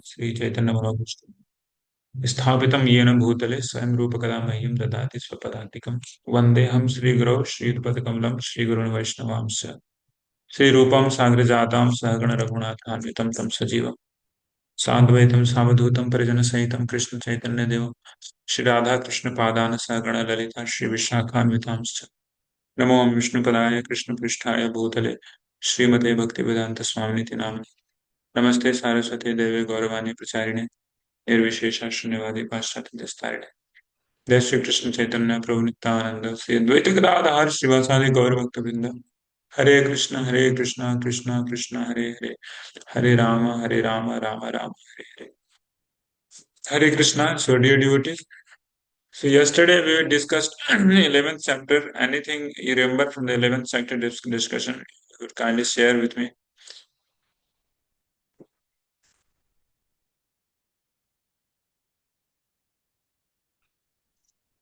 Sri Chaitanya Mahaprabhu स्थापितं येन भूतले स्वयं रूपकदा मह्यं ददाति स्वपदान्तिकं वन्देऽहं श्रीगुरौ श्रीयुतपदकमलं श्रीगुरून् वैष्णवांश्च श्रीरूपं साग्रजातां सहगण रघुनाथान्वितं तं सजीवं साद्वैतं सावधूतं परिजनसहितं कृष्णचैतन्यदेवं श्रीराधा कृष्णपादान् सहगण ललिता श्रीविशाखान्वितांश्च नमो विष्णुपदाय कृष्णपृष्ठाय भूतले श्रीमते भक्तिवेदान्त स्वामिनिति नामिने नमस्ते सारस्वती देवे गौरवाणी प्रचारिणे निर्विशेष शून्यवादी पाश्चात्य दस्तारिणे जय श्री कृष्ण चैतन्य प्रभु नित्यानंद श्री अद्वैत गदाधर श्रीवासादि गौर भक्तवृंद हरे Krishna Krishna Krishna Hare Hare Hare Ram Ram Ram Hare Hare Hare Krishna. So dear devotees, so yesterday we discussed the 11th chapter. Anything you remember from the 11th chapter discussion, you could kindly share with me.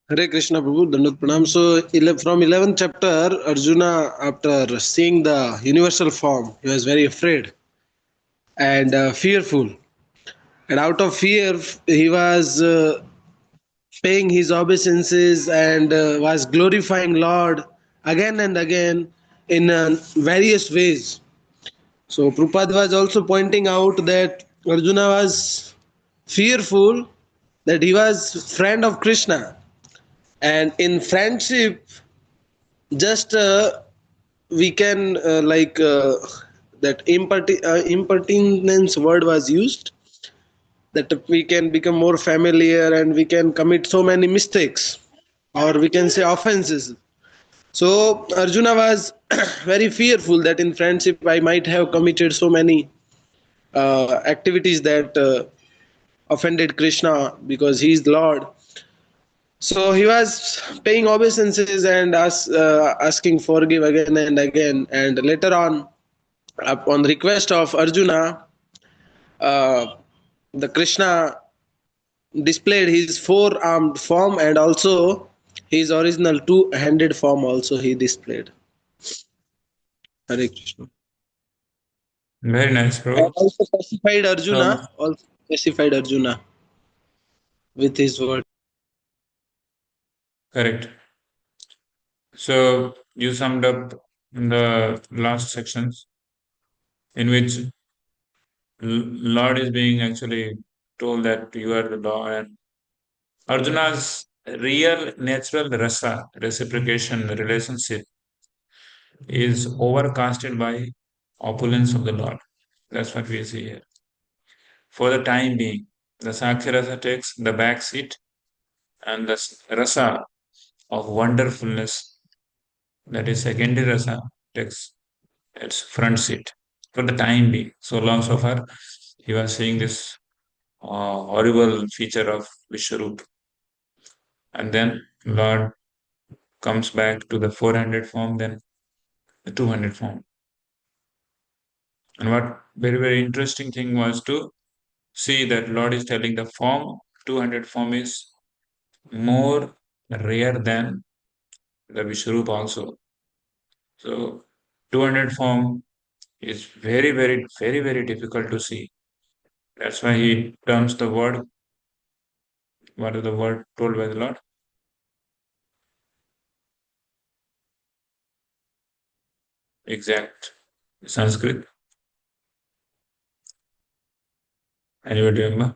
Hare Krishna Prabhu, Dandat Pranam. So from 11th chapter, Arjuna, after seeing the universal form, he was very afraid and fearful. And out of fear, he was paying his obeisances and was glorifying Lord again and again in various ways. So Prabhupada was also pointing out that Arjuna was fearful, that he was friend of Krishna. And in friendship, just we can that impertinence word was used, that we can become more familiar and we can commit so many mistakes, or we can say offenses. So Arjuna was very fearful that in friendship I might have committed so many activities that offended Krishna, because he is Lord. So he was paying obeisances and asking forgive again and again. And later on request of Arjuna, uh, the Krishna displayed his four-armed form, and also his original two-handed form also he displayed. Hare Krishna. Very nice, And bro. also specified Arjuna with his word. Correct. So you summed up in the last sections in which Lord is being actually told that you are the Lord, and Arjuna's real natural rasa, reciprocation relationship is overcasted by opulence of the Lord. That's what we see here. For the time being, the Sakshi rasa takes the back seat, and the rasa of wonderfulness, that is secondary rasa, takes its front seat for the time being. So long so far, he was seeing this horrible feature of Vishwarup. And then Lord comes back to the 400 form, then the 200 form. And what very, very interesting thing was to see that Lord is telling the form, 200 form is more rare than the Vishwarup also. So 200 form is very, very, very, very difficult to see. That's why he terms the word, what is the word told by the Lord? Exact Sanskrit. Anybody remember?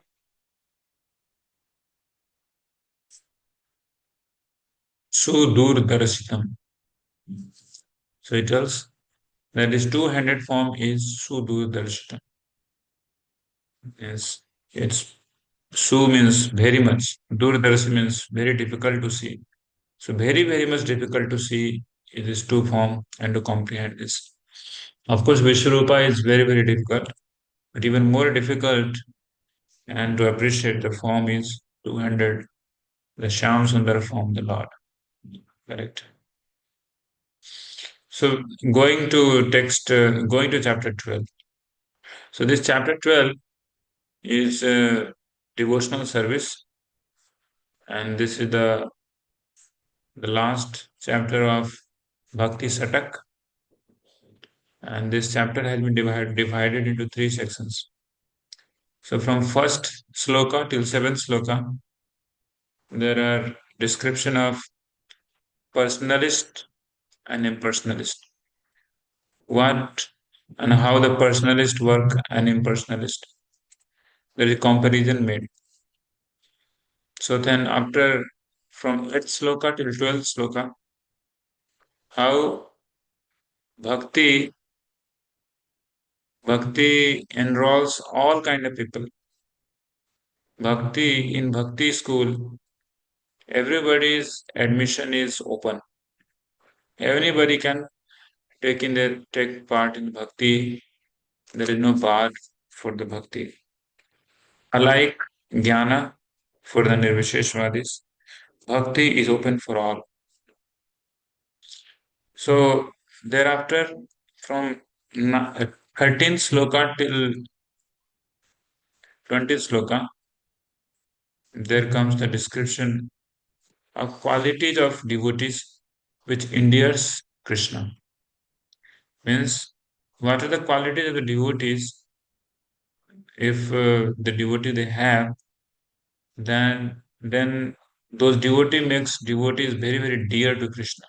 Sudurdarsitam. So it tells that this two-handed form is Sudurdarshitam. Yes, it's Su means very much. Durdarshi means very difficult to see. So very, very much difficult to see in this two form and to comprehend this. Of course, Vishwarupa is very, very difficult, but even more difficult and to appreciate the form is 200, the Shyam Sundar form, the Lord. Correct. So going to chapter 12. So this chapter 12 is devotional service, and this is the last chapter of Bhakti Satak, and this chapter has been divided into three sections. So from first sloka till seventh sloka, there are description of personalist and impersonalist. What and how the personalist work and impersonalist. There is comparison made. So then after from 8th sloka till 12th sloka, how bhakti bhakti enrolls all kind of people. Bhakti in bhakti school, everybody's admission is open. Anybody can take part in bhakti. There is no bar for the bhakti. Unlike jnana for the nirvisheshwadis, bhakti is open for all. So thereafter, from 13th sloka till 20th sloka, there comes the description of qualities of devotees which endears Krishna. Means, what are the qualities of the devotees? If the devotee they have, then those devotee makes devotees very very dear to Krishna.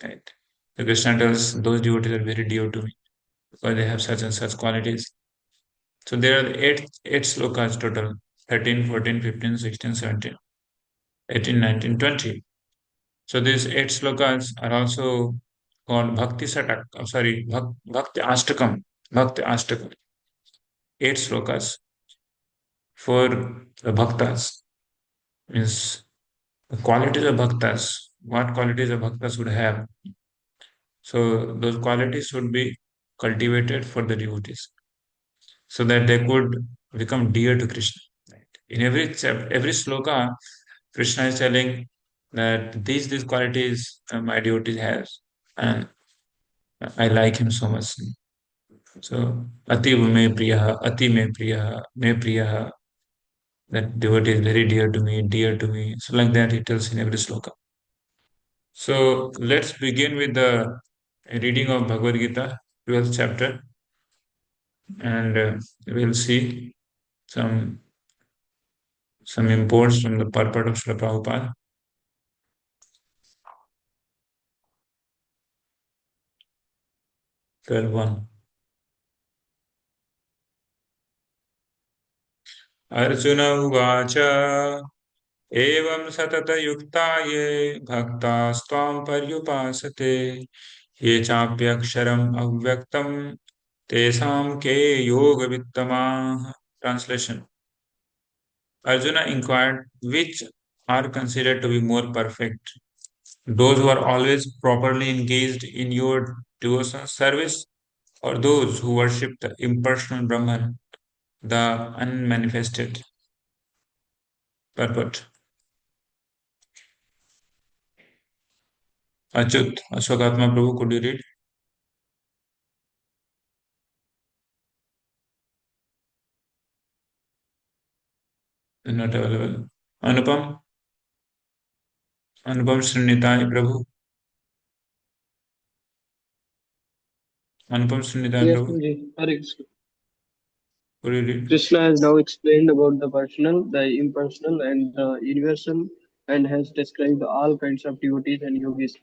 Right? So Krishna tells those devotees are very dear to me because they have such and such qualities. So there are eight slokas total: 13, 14, 15, 16, 17, 18, 19, 20. So these eight slokas are also called Bhakti Satak. Oh, sorry, Bhakti Ashtakam. Bhakti Ashtakam. Eight slokas for the bhaktas. Means the qualities of bhaktas. What qualities of bhaktas would have? So those qualities should be cultivated for the devotees, so that they could become dear to Krishna. Right? In every sloka, Krishna is telling that these qualities my devotee has, and I like him so much. So Ati me priya, Ati me priya, that devotee is very dear to me, dear to me. So like that he tells in every sloka. So let's begin with the reading of Bhagavad Gita, 12th chapter, and we'll see some some imports from the purport of Srila Prabhupada. 12:1. Arjun उवाच एवं सततयुक्ता ये भक्तास्त्वां पर्युपासते ये चाप्यक्षरम् अव्यक्तं तेषां के योगवित्तमाः. Translation. Arjuna inquired, which are considered to be more perfect? Those who are always properly engaged in your devotional service, or those who worship the impersonal Brahman, the unmanifested? Purport. Achut, Ashwakatma Prabhu, could you read? Not available. Anupam? Anupam Srinitai Prabhu? Anupam Srinitai Yes, Prabhu? Guruji. Hare Krishna. Could you read? Krishna has now explained about the personal, the impersonal, and the universal, and has described all kinds of devotees and yogis.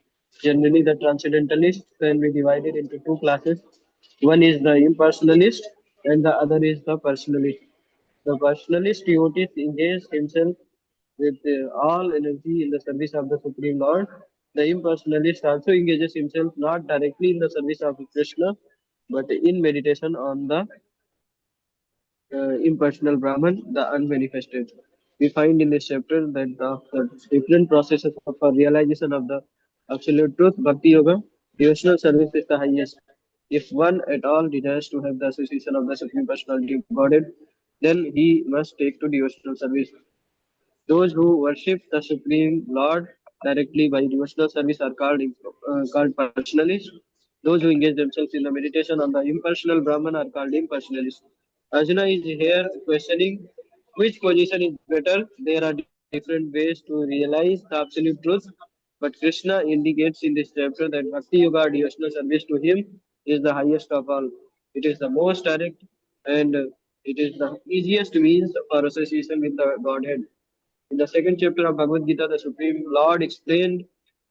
Generally, the transcendentalists can be divided into two classes. One is the impersonalist, and the other is the personalist. The personalist devotee engages himself with all energy in the service of the Supreme Lord. The impersonalist also engages himself not directly in the service of Krishna, but in meditation on the impersonal Brahman, the unmanifested. We find in this chapter that the different processes of realization of the absolute truth, Bhakti Yoga, devotional service is the highest. If one at all desires to have the association of the Supreme Personality of Godhead, then he must take to devotional service. Those who worship the Supreme Lord directly by devotional service are called personalists. Those who engage themselves in the meditation on the impersonal Brahman are called impersonalists. Arjuna is here questioning which position is better. There are different ways to realize the absolute truth, but Krishna indicates in this chapter that Bhakti Yoga devotional service to him is the highest of all. It is the most direct and It is the easiest means for association with the Godhead. In the second chapter of Bhagavad Gita, the Supreme Lord explained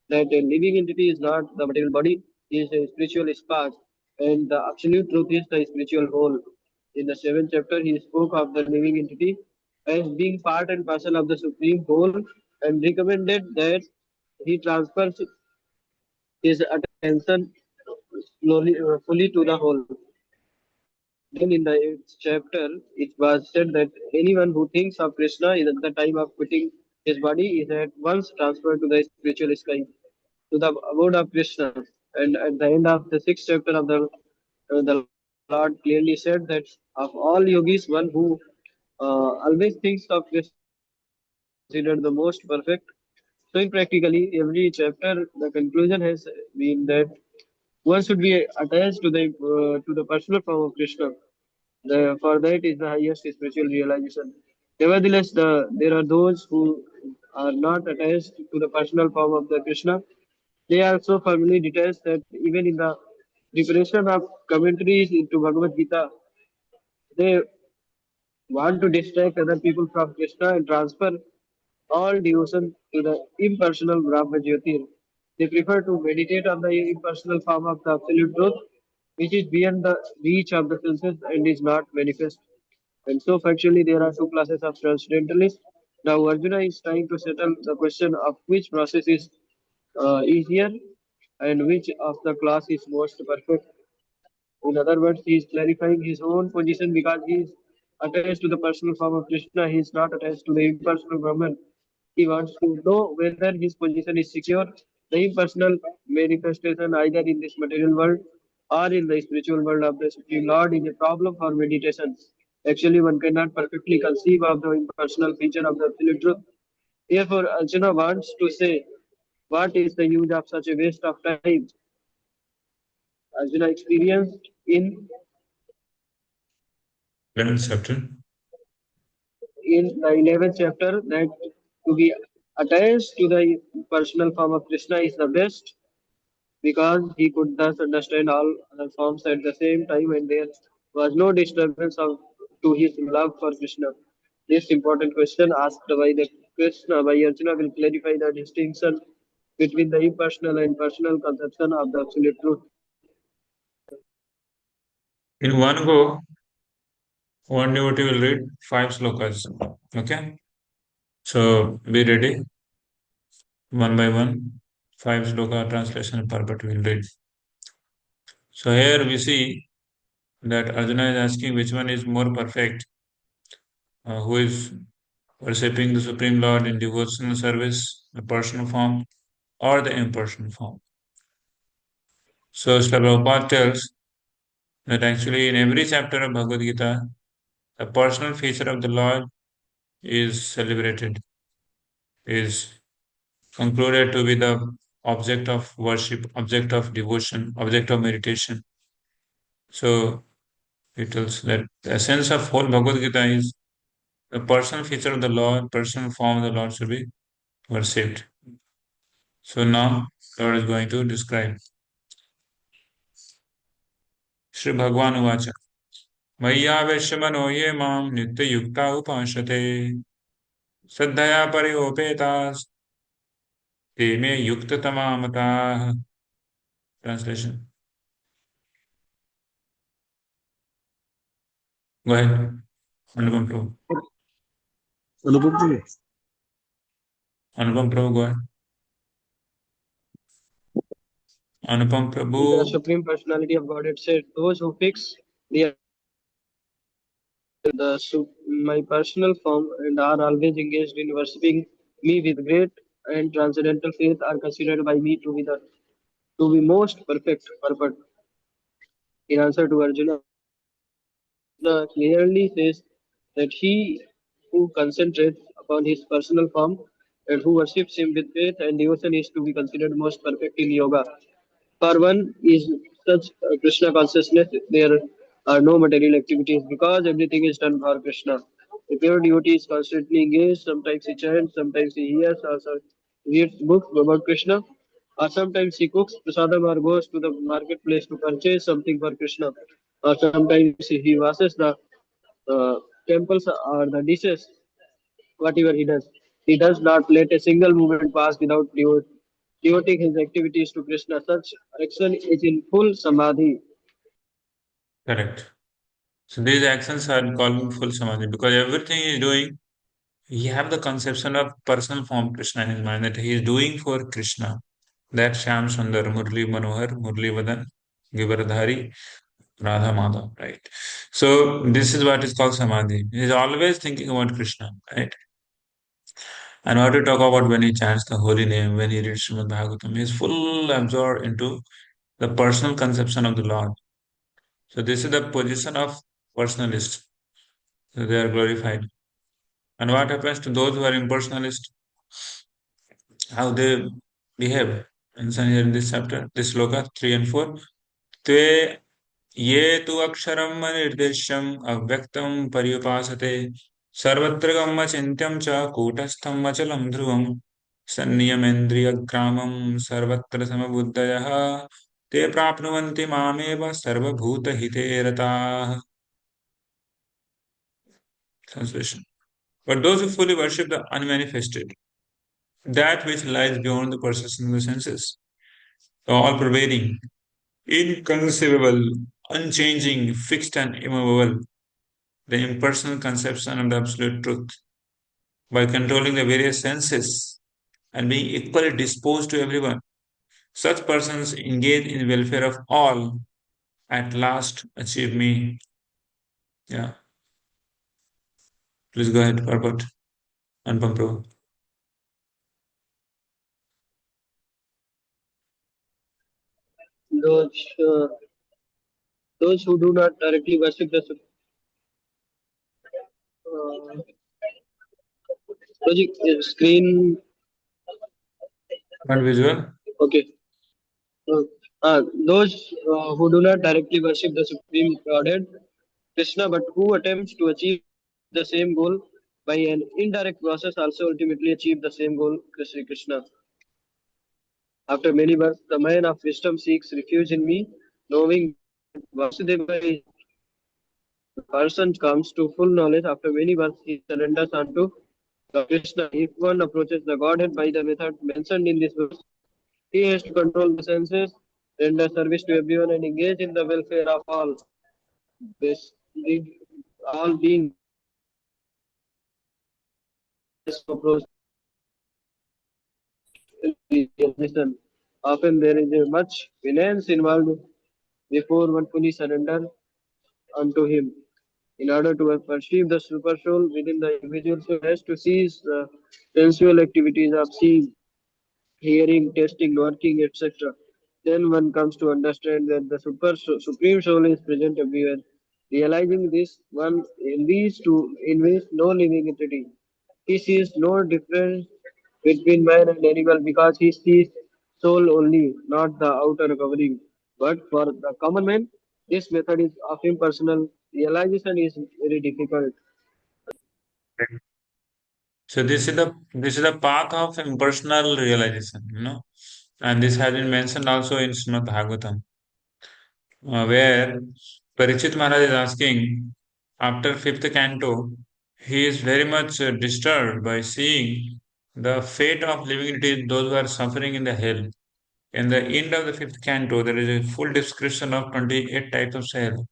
that a living entity is not the material body, it is a spiritual spark, and the absolute truth is the spiritual whole. In the seventh chapter, he spoke of the living entity as being part and parcel of the Supreme Whole and recommended that he transfers his attention fully to the whole. Then in the eighth chapter, it was said that anyone who thinks of Krishna is at the time of quitting his body is at once transferred to the spiritual sky, to the abode of Krishna. And at the end of the sixth chapter of the Lord clearly said that of all yogis, one who always thinks of Krishna is considered the most perfect. So in practically every chapter, the conclusion has been that one should be attached to the personal form of Krishna. For that is the highest spiritual realization. Nevertheless, there are those who are not attached to the personal form of the Krishna. They are so firmly detached that even in the preparation of commentaries into Bhagavad Gita, they want to distract other people from Krishna and transfer all devotion to the impersonal Brahma Jyotir. They prefer to meditate on the impersonal form of the absolute truth, which is beyond the reach of the senses and is not manifest. And so factually there are two classes of transcendentalists. Now Arjuna is trying to settle the question of which process is easier and which of the class is most perfect. In other words, he is clarifying his own position because he is attached to the personal form of Krishna. He is not attached to the impersonal Brahman. He wants to know whether his position is secure. The impersonal manifestation, either in this material world or in the spiritual world of the Supreme Lord, is a problem for meditation. Actually, one cannot perfectly conceive of the impersonal feature of the absolute truth. Therefore, Arjuna wants to say, what is the use of such a waste of time? Arjuna experienced Chapter. in the 11th chapter that to be attached to the personal form of Krishna is the best because he could thus understand all other forms at the same time and there was no disturbance to his love for Krishna. This important question asked by the Krishna by Arjuna will clarify the distinction between the impersonal and personal conception of the absolute truth. In one go, one devotee will read 5 slokas. Okay? So be ready. One by one, 5 sloka translation purport will read. So here we see that Arjuna is asking which one is more perfect, who is worshipping the Supreme Lord in devotional service, the personal form, or the impersonal form. So Srila Prabhupada tells that actually in every chapter of Bhagavad Gita, the personal feature of the Lord is celebrated, is concluded to be the object of worship, object of devotion, object of meditation. So it tells that the essence of whole Bhagavad Gita is the personal feature of the Lord, personal form of the Lord should be worshipped. So now Lord is going to describe. Shri Bhagwan Uvacha मय्यावेश्यमनो ये मां नित्ययुक्ता उपासते श्रद्धया परियोपेतास् ते मे युक्ततमा मताः. Translation. Go ahead. Anupam Prabhu. Anupam Prabhu, go ahead. Anupam The Prabhu. Supreme Personality of Godhead said, those who fix the my personal form and are always engaged in worshipping me with great and transcendental faith are considered by me to be most perfect purport. In answer to Arjuna, Krishna clearly says that he who concentrates upon his personal form and who worships him with faith and devotion is to be considered most perfect in yoga. For one is such Krishna consciousness, there are no material activities because everything is done for Krishna. The pure devotee is constantly engaged, sometimes he chants, sometimes he hears or reads books about Krishna, or sometimes he cooks prasadam or goes to the marketplace to purchase something for Krishna, or sometimes he washes the temples or the dishes, whatever he does. He does not let a single moment pass without devoting his activities to Krishna. Such action is in full samadhi. Correct. So these actions are called full samadhi because everything he is doing, he have the conception of personal form Krishna in his mind that he is doing for Krishna. That Shyam Sundar, Murli Manohar, Murli Vadan, Givaradhari, Radha Madhav, right? So this is what is called samadhi. He is always thinking about Krishna, right? And what to talk about when he chants the holy name, when he reads Srimad Bhagavatam, he is full absorbed into the personal conception of the Lord. So this is the position of personalist. So they are glorified. And what happens to those who are impersonalist? How they behave? Mentioned here in this chapter, this sloka 3 and 4. Te ये तु अक्षरम् अनिर्देश्यम् अव्यक्तं पर्युपासते सर्वत्र गम्यचिन्त्यं च कूटस्थम् अचलं ध्रुवम् संनियमेन्द्रियग्रामं सर्वत्र समबुद्धयः ते प्राप्नुवन्ति मामेव सर्वभूतहिते रताः. Translation. But those who fully worship the unmanifested, that which lies beyond the perception of the senses, all pervading, inconceivable, unchanging, fixed and immovable, the impersonal conception of the absolute truth, by controlling the various senses and being equally disposed to everyone. Such persons engage in the welfare of all, at last achieve me. Yeah. Please go ahead, Purport. Anupam Prabhu. Those, uh, those who do not directly worship the project screen. Not visual. Okay. Uh, those who do not directly worship the Supreme Godhead, Krishna, but who attempts to achieve the same goal by an indirect process also ultimately achieve the same goal, Sri Krishna. After many births, the man of wisdom seeks refuge in me, knowing Vasudeva is the person comes to full knowledge. After many births, he surrenders unto Krishna. If one approaches the Godhead by the method mentioned in this verse, he has to control the senses, render service to everyone, and engage in the welfare of all. This, all being approach realization. Often there is a much finance involved before one fully surrender unto him. In order to perceive the super soul within the individual soul has to cease the sensual activities of seeing, hearing, tasting, working, etc. Then one comes to understand that the supreme soul is present everywhere. Realizing this, one invest no living entity. He sees no difference between man and animal because he sees soul only, not the outer covering. But for the common man, this method is of impersonal realization is very difficult. So this is the path of impersonal realization, and this has been mentioned also in Srimad Bhagavatam, where Parikshit Maharaj is asking after fifth canto, he is very much disturbed by seeing the fate of living entities, those who are suffering in the hell. In the end of the fifth canto, there is a full description of 28 types of hell.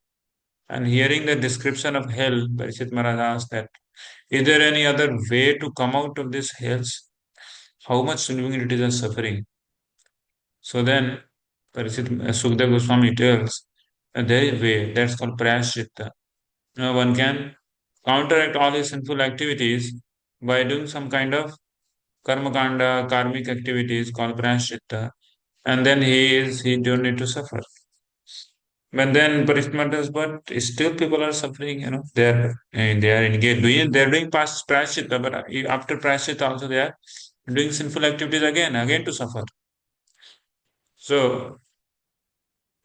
And hearing the description of hell, Parikshit Maharaj asked that, is there any other way to come out of this hells? How much living entities are suffering? So then, Sukdev Goswami tells that there is a way that's called prayaschitta. One can counteract all his sinful activities by doing some kind of karma kanda, karmic activities called prayaschitta, and then he don't need to suffer. But then Parishma does, but still people are suffering, they are engaged, they're doing past prayaschitta, but after prayaschitta also they are doing sinful activities again to suffer. So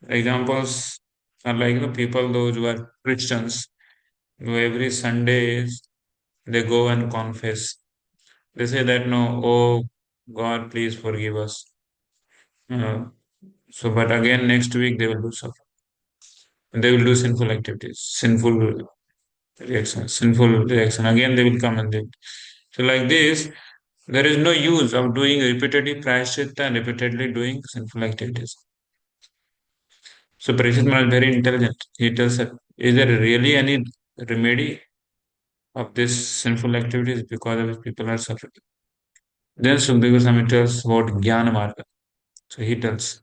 examples are like people those who are Christians, who every Sundays they go and confess. They say that no, oh God, please forgive us. Uh, so, but again next week they will do suffer. They will do sinful activities, sinful. reaction, sinful reaction. Again, they will come and they. So like this, there is no use of doing repetitive prayaschitta and repeatedly doing sinful activities. So Parikshit Maharaj is very intelligent. He tells that, is there really any remedy of this sinful activities because of which people are suffering? Then Sukadeva Swami tells about Jnana Marga. So he tells,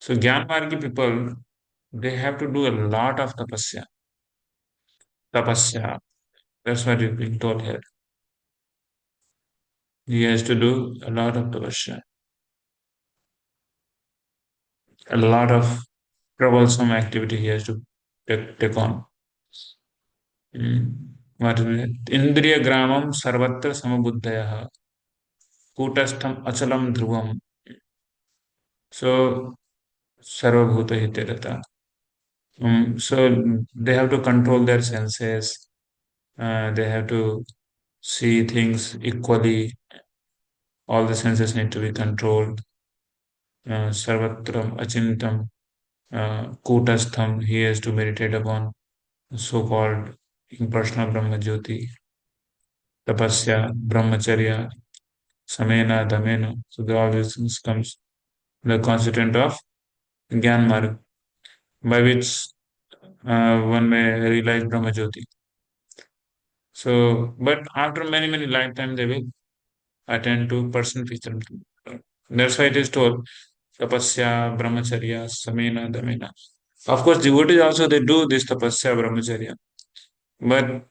so Jnana Margi people, they have to do a lot of tapasya. Tapasya. That's what is being told here. He has to do a lot of tapasya, a lot of troublesome activity he has to take on. What is it? Indriya Gramam Sarvatra Samabuddhaya Kutashtham Achalam Dhruvam. So Sarvabhuta Hiterata. So they have to control their senses. They have to see things equally. All the senses need to be controlled. Sarvatram Achintam Kutastham. He has to meditate upon so-called impersonal Brahma Jyoti, Tapasya, Brahmacharya, Samena, Damena. So all these things comes the constituent of Gyan Marg, by which one may realize Brahma Jyoti. So, but after many, many lifetimes, they will attend to personal feature. That's why it is told tapasya, brahmacharya, samena, damena. Of course, devotees also they do this tapasya, brahmacharya, but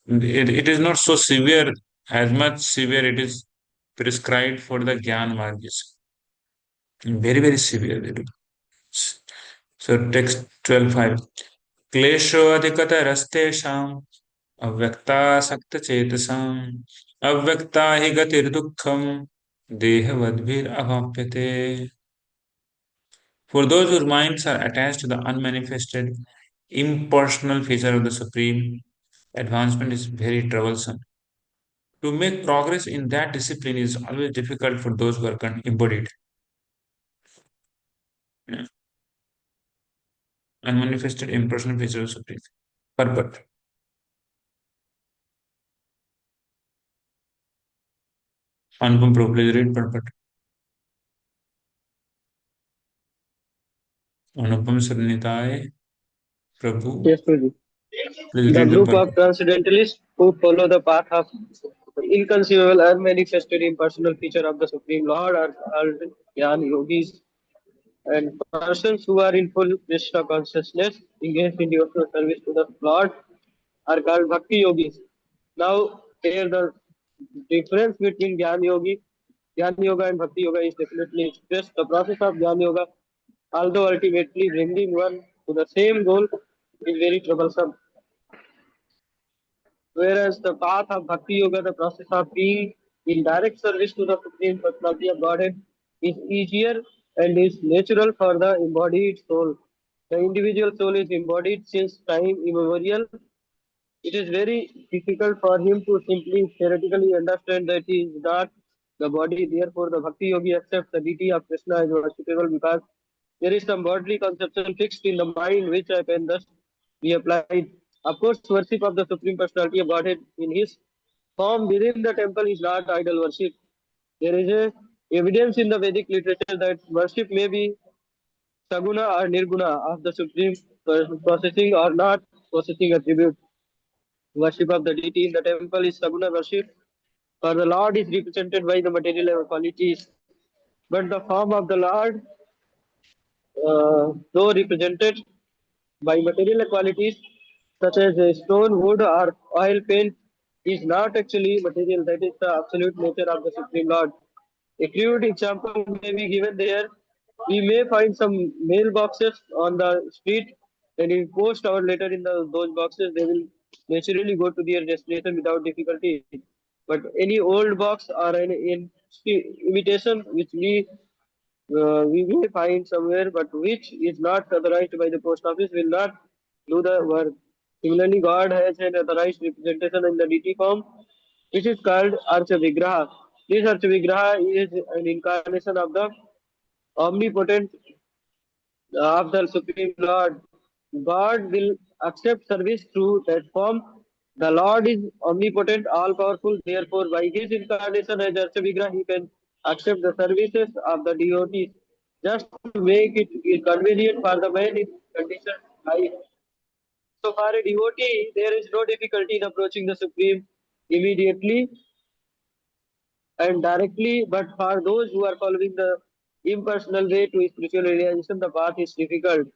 it is not so severe as much severe it is prescribed for the Gyan Margis. Very, very severe they do. So text 12.5. क्लेशो अधिकतरस्तेषाम् अव्यक्तासक्तचेतसाम् अव्यक्ता हि गतिर्दुःखम् देहवद्भिरवाप्यते. For those whose minds are attached to the unmanifested, impersonal feature of the Supreme, advancement is very troublesome. To make progress in that discipline is always difficult for those who are embodied. Yeah. Unmanifested, impersonal feature of the Supreme. Purport. Anupam Prabhu, please read purport. Anupam Sarnitai Prabhu, Yes, Prabhu. please The read the group purport. of transcendentalists who follow the path of inconceivable, unmanifested, impersonal feature of the Supreme Lord are called Jnana Yogis, and persons who are in full Krishna consciousness, engaged in devotional service to the Lord, are called Bhakti Yogis. Now, here the difference between Jnana Yoga and Bhakti Yoga is definitely expressed. The process of Jnana Yoga, although ultimately bringing one to the same goal, is very troublesome. Whereas the path of Bhakti Yoga, the process of being in direct service to the Supreme Personality of Godhead, is easier and is natural for the embodied soul. The individual soul is embodied since time immemorial. It is very difficult for him to simply theoretically understand that he is not the body. Therefore, the Bhakti Yogi accepts the deity of Krishna as worshipable because there is some bodily conception fixed in the mind which can thus be applied. Of course, worship of the Supreme Personality of Godhead in his form within the temple is not idol worship. There is a evidence in the Vedic literature that worship may be saguna or nirguna of the Supreme processing or not possessing attribute. Worship of the deity in the temple is saguna worship, for the Lord is represented by the material qualities. But the form of the Lord, though represented by material qualities such as stone, wood, or oil paint, is not actually material. That is the absolute nature of the Supreme Lord. A crude example may be given there. We may find some mailboxes on the street, and in post hour later in those boxes, they will naturally go to their destination without difficulty. But any old box or an imitation which we may find somewhere, but which is not authorized by the post office, will not do the work. Similarly, God has an authorized representation in the DT form, which is called Archa Vigraha. This Archa Vigraha is an incarnation of the omnipotent of the Supreme Lord. God will accept service through that form The Lord is omnipotent, all powerful. Therefore, by his incarnation as Archa Vigraha, he can accept the services of the devotees just to make it convenient for the man in condition life. So, for a devotee, there is no difficulty in approaching the Supreme immediately and directly, but for those who are following the impersonal way to spiritual realization, the path is difficult.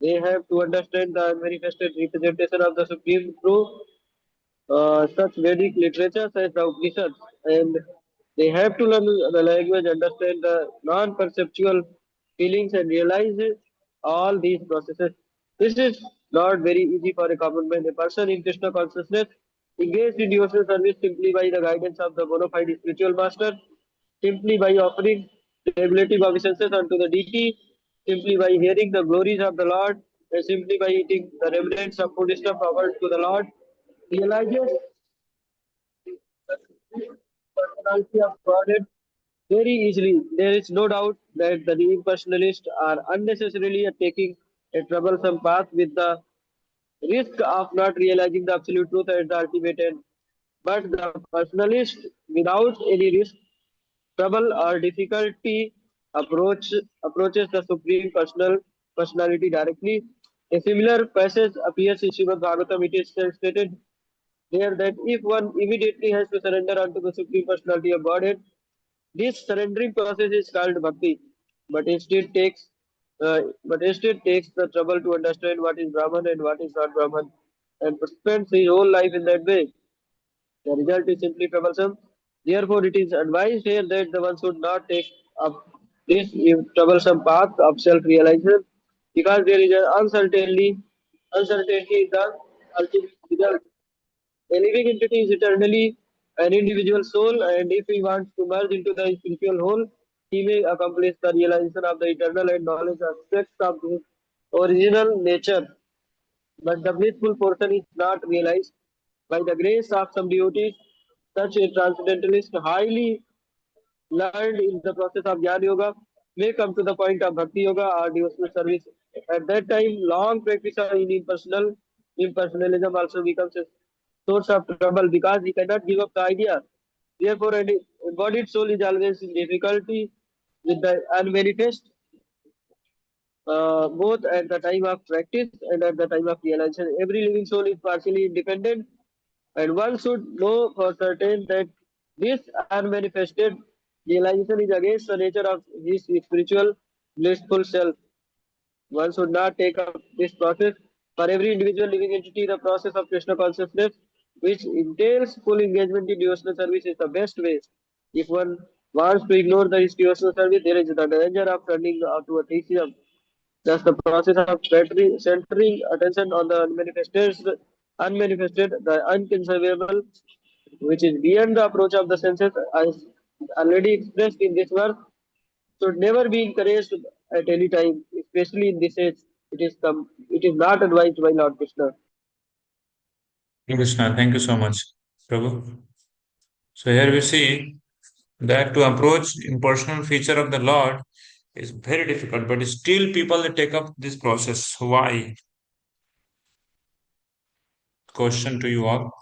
They have to understand the manifested representation of the Supreme through such Vedic literature as the Upanishads, and they have to learn the language, understand the non-perceptual feelings, and realize all these processes. This is not very easy for a common man. A person in Krishna consciousness engaged in devotional service simply by the guidance of the bona fide spiritual master, simply by offering regulative obeisances unto the deity, simply by hearing the glories of the Lord, and simply by eating the remnants of food stuff offered to the Lord, realizes personality of Godhead very easily. There is no doubt that the impersonalists are unnecessarily taking a troublesome path with the risk of not realizing the absolute truth at the ultimate end. But the personalist, without any risk, trouble, or difficulty, approaches the supreme personality directly. A similar passage appears in Srimad Bhagavatam. It is stated there that if one immediately has to surrender unto the supreme personality of Godhead, this surrendering process is called bhakti, but instead takes the trouble to understand what is Brahman and what is not Brahman, and spends his whole life in that way. The result is simply troublesome. Therefore, it is advised here that the one should not take up this troublesome path of self-realization, because there is an uncertainty in the ultimate result. A living entity is eternally an individual soul, and if he wants to merge into the spiritual whole, he may accomplish the realization of the eternal and knowledge aspects of his original nature. But the blissful portion is not realized. By the grace of some devotees, such a transcendentalist, highly learned in the process of Jnana Yoga, may come to the point of Bhakti Yoga or devotional service. At that time, long practice of impersonalism also becomes a source of trouble because he cannot give up the idea. Therefore, an embodied soul is always in difficulty with the unmanifest, both at the time of practice and at the time of realization. Every living soul is partially independent, and one should know for certain that this unmanifested realization is against the nature of his spiritual blissful self. One should not take up this process. For every individual living entity, the process of Krishna consciousness, which entails full engagement in devotional service, is the best way. If one wants to ignore the devotional service, there is the danger of turning to atheism. Thus, the process of centering attention on the unmanifested, the unconceivable, which is beyond the approach of the senses, as already expressed in this verse, should never be encouraged at any time, especially in this age. It is not advised by Lord Krishna. Krishna, thank you so much, Prabhu. So here we see that to approach impersonal feature of the Lord is very difficult, but still people take up this process. Why? Question to you all.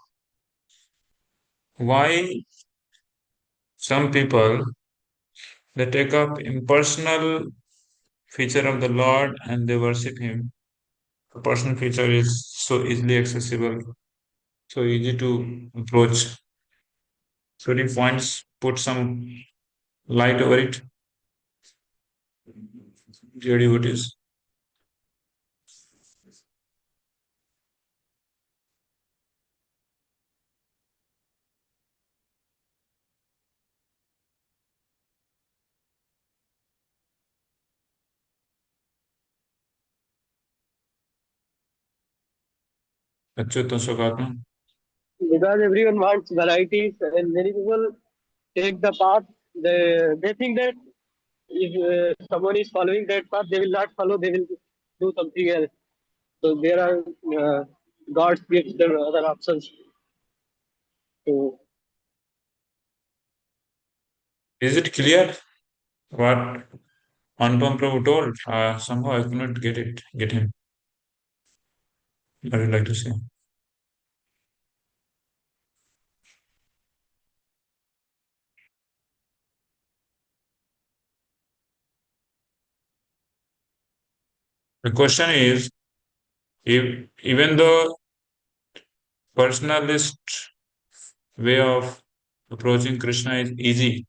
Why some people they take up impersonal feature of the Lord and they worship Him? The personal feature is so easily accessible, so easy to approach. So the points put some light over it, dear devotees. Achyutam Sukatma. Because everyone wants varieties, and many people take the path. They think that if someone is following that path, they will not follow. They will do something else. So there are God gives them other options. So Is it clear what Anupam Prabhu told? Somehow I could not get him. I would like to say. The question is, even though personalist way of approaching Krishna is easy,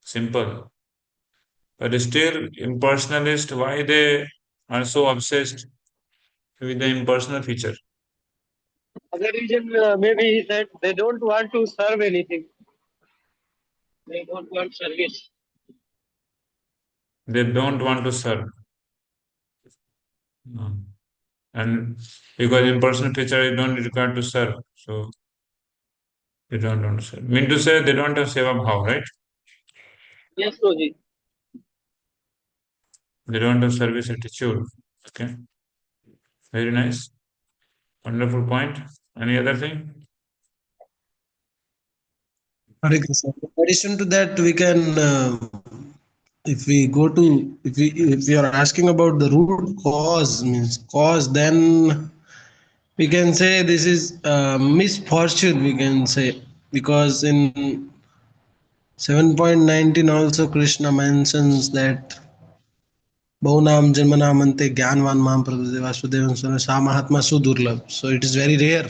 simple, but still impersonalist, why they are so obsessed with the impersonal feature? Other reason maybe is that they don't want to serve anything. They don't want service. They don't want to serve. No. And because impersonal feature is don't require to serve, so they don't want to serve. Mean to say they don't have seva bhav, right? Yes, Roji. They don't have service attitude. Okay, very nice, wonderful point. Any other thing? Hare Krishna. In addition to that, we can, if we go to, if we are asking about the root cause, means cause, then we can say this is misfortune. We can say, because in 7.19 also Krishna mentions that Bhaunam Janmanamante Gyanvan Mam Pradade Vasudevan Sa Mahatma Sudurlabh. So it is very rare.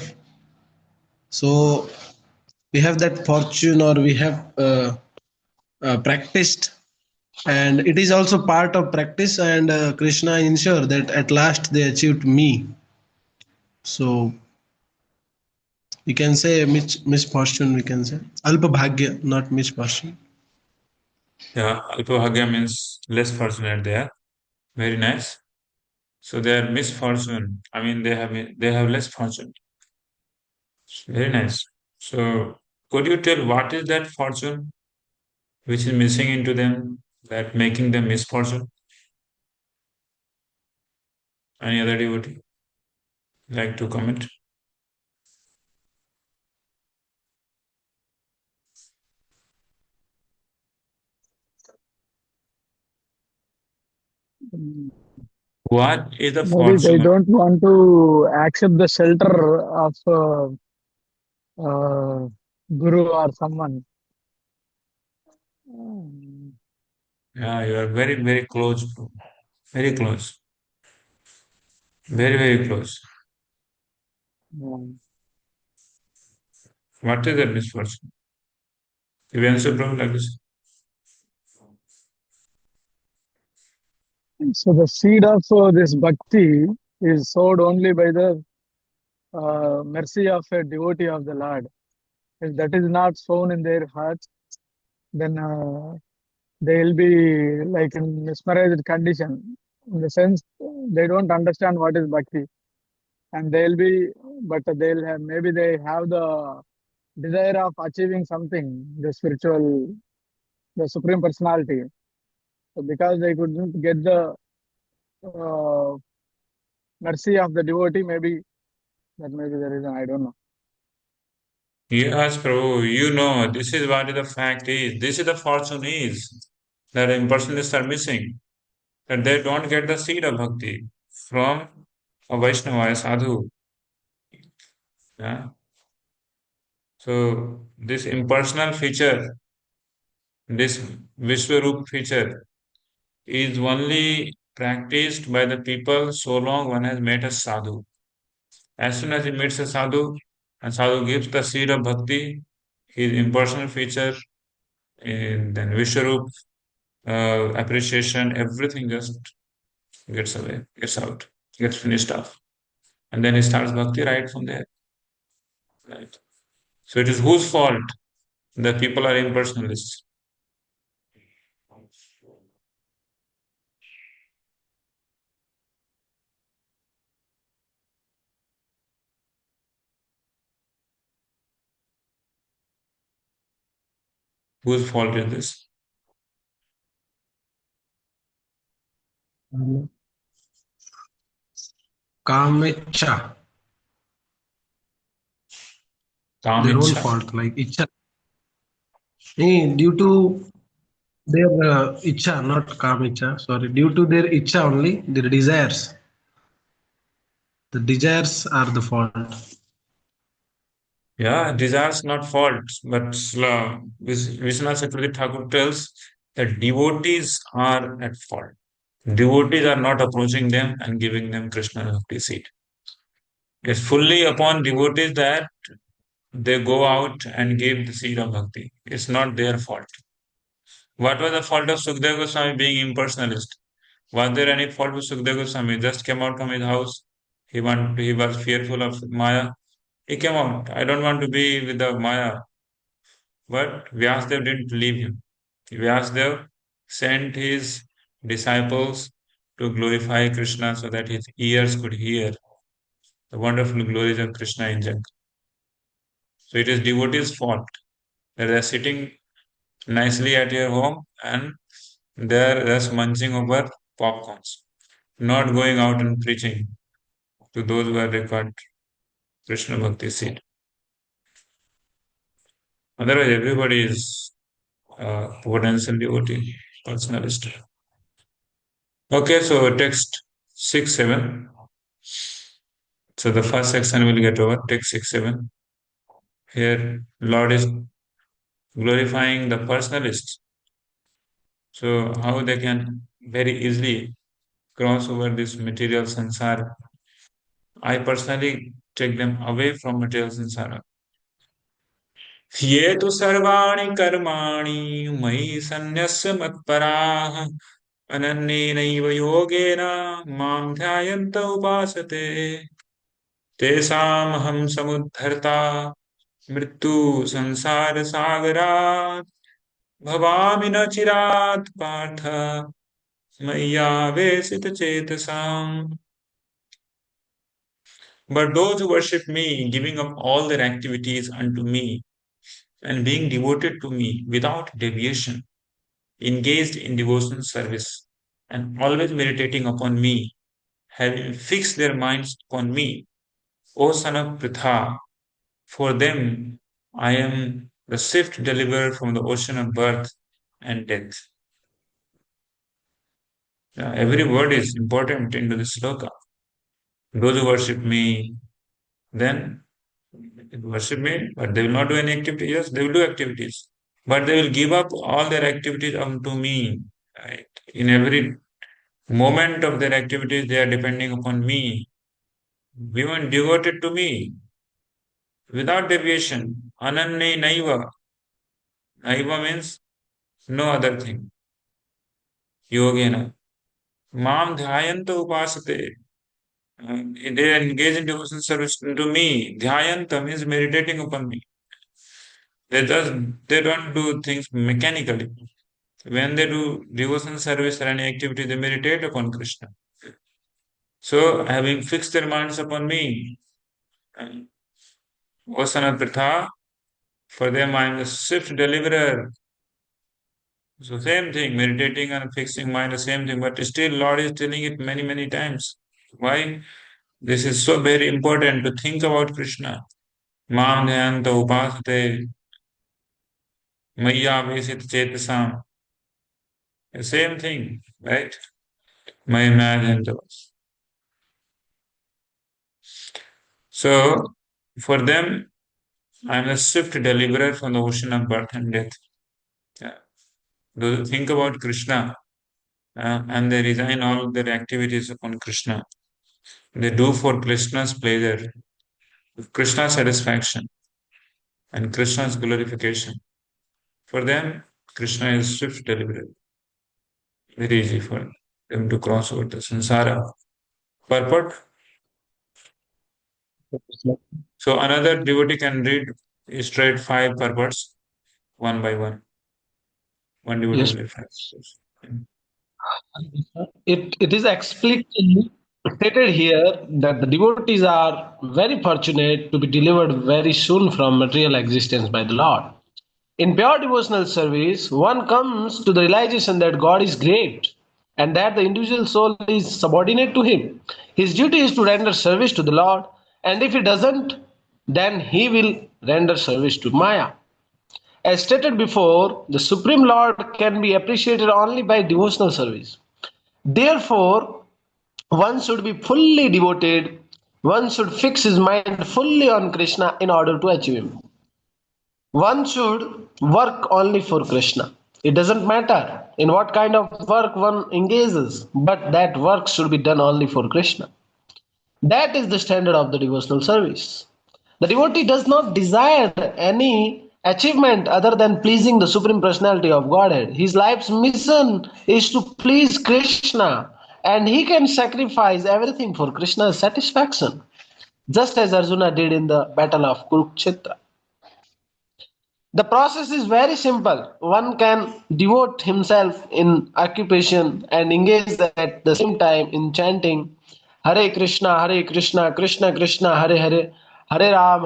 So we have that fortune, or we have practiced, and it is also part of practice, and Krishna ensure that at last they achieved me. So we can say misfortune, we can say alpa bhagya, not misfortune. Yeah, alpabhagya means less fortunate. They are very nice. So they are misfortune. I mean, they have less fortune. Very nice. So could you tell what is that fortune which is missing into them, that making them misfortune? Any other devotee like to comment? What is the Maybe they fortune? don't want to accept the shelter of guru or someone. Yeah, you are very, very close, bro. Very close. Very, very close. Mm. What is that misfortune? You answer, bro, like this. So the seed of this bhakti is sowed only by the mercy of a devotee of the Lord. If that is not sown in their hearts, then they will be like in mesmerized condition. In the sense, they don't understand what is bhakti, and they'll be, but they'll have, maybe they have the desire of achieving something, the spiritual, the supreme personality. So because they couldn't get the uh, mercy of the devotee, maybe that may be the reason. I don't know. Yes, bro, you know, this is what the fact is. This is the fortune is that impersonalists are missing. That they don't get the seed of bhakti from a Vaishnava, a sadhu. Yeah. So this impersonal feature, this Vishwarup feature, is only practiced by the people so long one has met a sadhu. As soon as he meets a sadhu, and sadhu gives the seed of bhakti, his impersonal feature, and then Vishwarup appreciation, everything just gets away, gets out, gets finished off. And then he starts bhakti right from there. Right. So it is whose fault that people are impersonalists? Whose fault is this? Kamecha, their own Kamicha. fault, like icha. Due to their icha, not kamecha, sorry, due to their icha only, their desires. The desires are the fault. Yeah, desires not faults, but Vishwanath Chakravarti Thakur tells that devotees are at fault. Devotees are not approaching them and giving them Krishna bhakti seed. It's fully upon devotees that they go out and give the seed of bhakti. It's not their fault. What was the fault of Sukadeva Goswami being impersonalist? Was there any fault with Sukadeva Goswami? Just came out from his house. He was fearful of Maya. He came out. I don't want to be with the Maya. But Vyasdev didn't leave him. Vyasdev sent his disciples to glorify Krishna so that his ears could hear the wonderful glories of Krishna in Jagat. So it is devotees' fault that they are sitting nicely at your home and they are just munching over popcorns, not going out and preaching to those who are required Krishna Bhakti seed. Otherwise, everybody is potential devotee, personalist. Okay, so text 6, 7. So the first section will get over, text 6, 7. Here, Lord is glorifying the personalists. So how they can very easily cross over this material sansara. I personally take them away from material sansara. ये तु सर्वाणि कर्माणि मयि सन्न्यस्य मत्पराः अनन्येनैव योगेन मां ध्यायन्त उपासते तेषामहं समुद्धर्ता मृत्यु संसारसागरात् भवामि न चिरात् Partha मय्यावेशितचेतसाम्. But those who worship me, giving up all their activities unto me, and being devoted to me without deviation, engaged in devotional service, and always meditating upon me, having fixed their minds upon me, O son of Pritha, for them I am the swift deliverer from the ocean of birth and death. Every word is important into this sloka. Those who worship me, then worship me, but they will not do any activity. Yes, they will do activities, but they will give up all their activities unto me. Right? In every moment of their activities, they are depending upon me. Women devoted to me without deviation. Ananne naiva. Naiva means no other thing. Yogena. Mam dhyayanta upasate. They engage in devotional service to me. Dhyayanta means meditating upon me. They don't do things mechanically. When they do devotional service or any activity, they meditate upon Krishna. So, having fixed their minds upon me, Vasana Pritha, for them I am the swift deliverer. So, same thing, meditating and fixing mind, the same thing, but still, Lord is telling it many, many times. Why? This is so very important to think about Krishna. Mam dhyananta upasate maya vesit chetasam. The same thing, right? Maya dhyananta. So, for them, I am a swift deliverer from the ocean of birth and death. Yeah. Those who think about Krishna and they resign all their activities upon Krishna. They do for Krishna's pleasure, Krishna's satisfaction, and Krishna's glorification. For them, Krishna is swift deliverer. Very easy for them to cross over the samsara. Purport. So another devotee can read straight 5 purports one by one. One devotee Yes. will read 5. It is explicitly stated here that the devotees are very fortunate to be delivered very soon from material existence by the Lord. In pure devotional service, one comes to the realization that God is great and that the individual soul is subordinate to Him. His duty is to render service to the Lord, and if he doesn't, then he will render service to Maya. As stated before, the Supreme Lord can be appreciated only by devotional service. Therefore, one should be fully devoted, one should fix his mind fully on Krishna in order to achieve him. One should work only for Krishna. It doesn't matter in what kind of work one engages, but that work should be done only for Krishna. That is the standard of the devotional service. The devotee does not desire any achievement other than pleasing the Supreme Personality of Godhead. His life's mission is to please Krishna, and he can sacrifice everything for Krishna's satisfaction, just as Arjuna did in the battle of Kurukshetra. The process is very simple. One can devote himself in occupation and engage at the same time in chanting Hare Krishna, Krishna Krishna, Hare Hare, Hare Ram,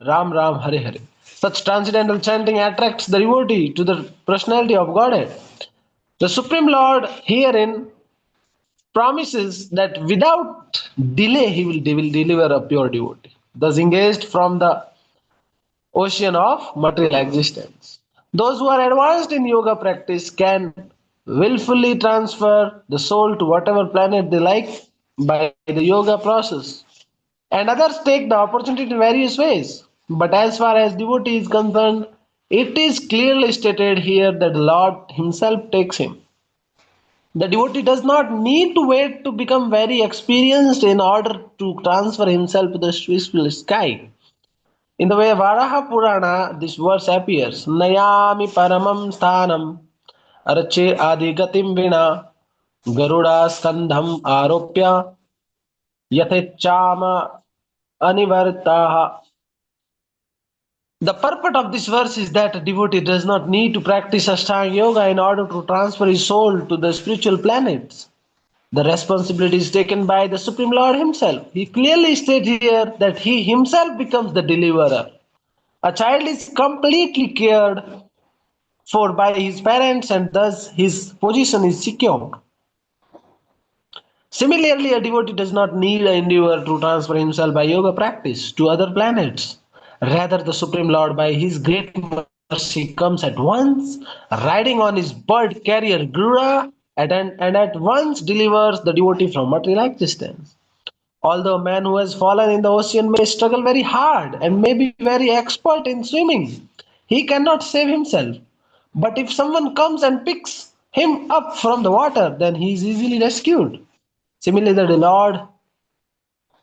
Ram Ram, Hare Hare. Such transcendental chanting attracts the devotee to the personality of Godhead. The Supreme Lord herein promises that without delay he will deliver a pure devotee, thus engaged from the ocean of material existence. Those who are advanced in yoga practice can willfully transfer the soul to whatever planet they like by the yoga process. And others take the opportunity in various ways. But as far as devotee is concerned, it is clearly stated here that the Lord Himself takes him. The devotee does not need to wait to become very experienced in order to transfer himself to the peaceful sky. In the way Varaha Purana, this verse appears. Nayami paramam sthanam arche adigatim vina garuda skandham aropya yatechama anivartaha. The purport of this verse is that a devotee does not need to practice Ashtanga Yoga in order to transfer his soul to the spiritual planets. The responsibility is taken by the Supreme Lord Himself. He clearly states here that He Himself becomes the deliverer. A child is completely cared for by his parents and thus his position is secured. Similarly, a devotee does not need an endeavor to transfer himself by yoga practice to other planets. Rather, the Supreme Lord, by His great mercy, comes at once, riding on His bird carrier Garuda, and at once delivers the devotee from material existence. Although a man who has fallen in the ocean may struggle very hard and may be very expert in swimming, he cannot save himself. But if someone comes and picks him up from the water, then he is easily rescued. Similarly, the Lord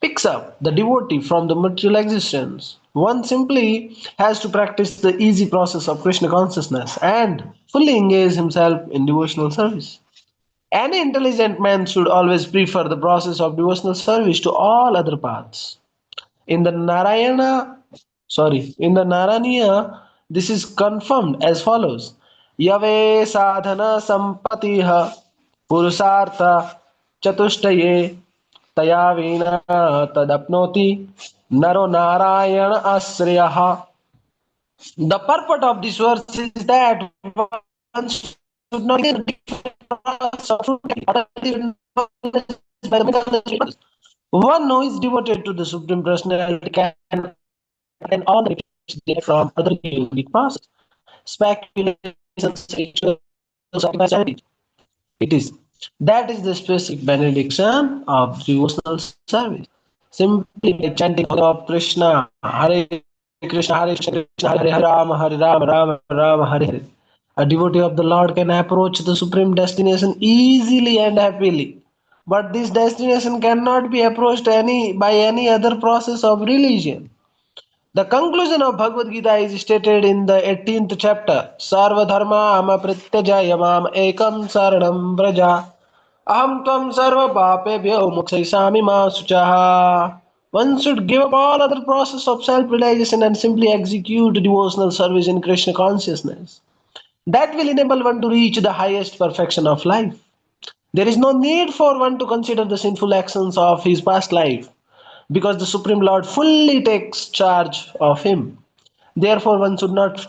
picks up the devotee from the material existence. One simply has to practice the easy process of Krishna consciousness and fully engage himself in devotional service. Any intelligent man should always prefer the process of devotional service to all other paths. In the Naraniya, this is confirmed as follows. Yave sadhana sampatiha purusartha chatushtaye tayavina tadapnoti naro narayana asriyaha. The purport of this verse is that one should not one who is devoted to the Supreme Personality can and all the from other yogic process. Speculations, rituals, it is. That is the specific benediction of devotional service. Simply by chanting of Krishna, Hare Krishna, Hare Krishna, Hare Ram, Ram Ram, Hare Hare. A devotee of the Lord can approach the supreme destination easily and happily. But this destination cannot be approached by any other process of religion. The conclusion of Bhagavad Gita is stated in the 18th chapter. Sarva dharma ama prityaja yamam ekam saranam braja. Aham tvam sarva papebhyo mokshaisami ma suchaha. One should give up all other process of self-realization and simply execute devotional service in Krishna consciousness. That will enable one to reach the highest perfection of life. There is no need for one to consider the sinful actions of his past life, because the Supreme Lord fully takes charge of him. Therefore, one should not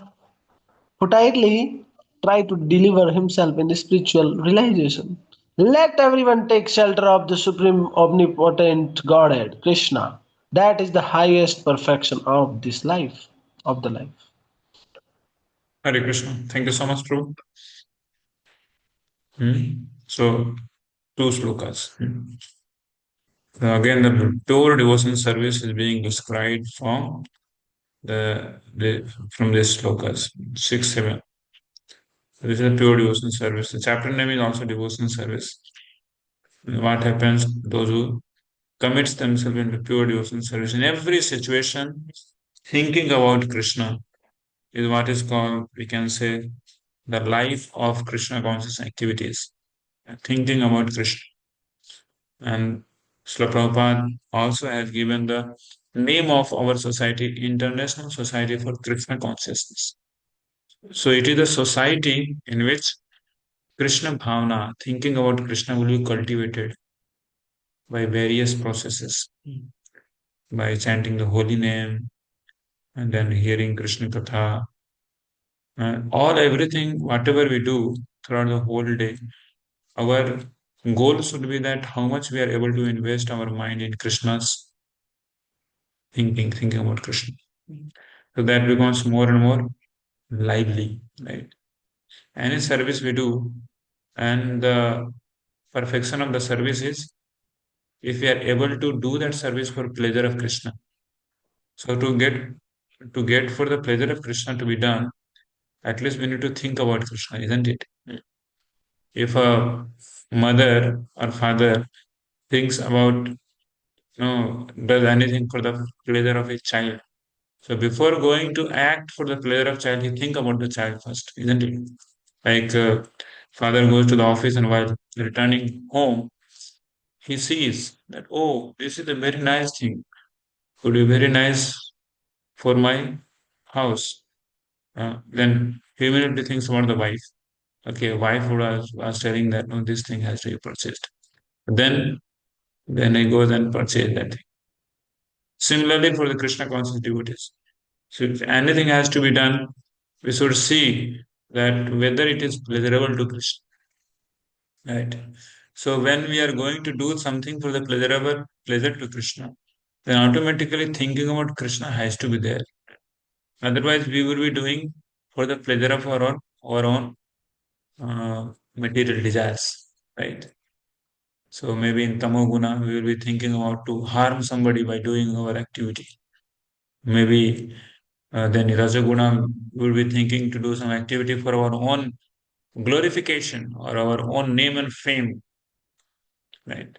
futilely try to deliver himself in the spiritual realization. Let everyone take shelter of the Supreme Omnipotent Godhead, Krishna. That is the highest perfection of this life, of the life. Hare Krishna. Thank you so much, Prabhu. So, two slokas. Again, the pure devotion service is being described from from these slokas 6, 7. This is a pure devotional service. The chapter name is also devotional service. What happens to those who commits themselves into pure devotional service in every situation, thinking about Krishna is what is called, we can say, the life of Krishna conscious activities. Thinking about Krishna. And Srila Prabhupada also has given the name of our society, International Society for Krishna Consciousness. So it is a society in which Krishna Bhavana, thinking about Krishna, will be cultivated by various processes, by chanting the holy name and then hearing Krishna Katha. All everything, whatever we do throughout the whole day, our goal should be that how much we are able to invest our mind in Krishna's thinking about Krishna. So that becomes more and more lively, right? Any service we do, and the perfection of the service is if we are able to do that service for pleasure of Krishna. So to get for the pleasure of Krishna to be done, at least we need to think about Krishna, isn't it? If a mother or father thinks about does anything for the pleasure of a child. So before going to act for the pleasure of child, he think about the child first, isn't it? Like father goes to the office and while returning home, he sees that, oh, this is a very nice thing. Could be very nice for my house. Then he immediately thinks about the wife. Okay, wife was telling that no, this thing has to be purchased. Then he goes and purchase that thing. Similarly for the Krishna conscious devotees. So if anything has to be done, we should see that whether it is pleasurable to Krishna. Right. So when we are going to do something for the pleasure to Krishna, then automatically thinking about Krishna has to be there. Otherwise, we will be doing for the pleasure of our own material desires, right? So maybe in Tamoguna, we will be thinking about to harm somebody by doing our activity. Maybe then in Rajaguna, we will be thinking to do some activity for our own glorification or our own name and fame, right?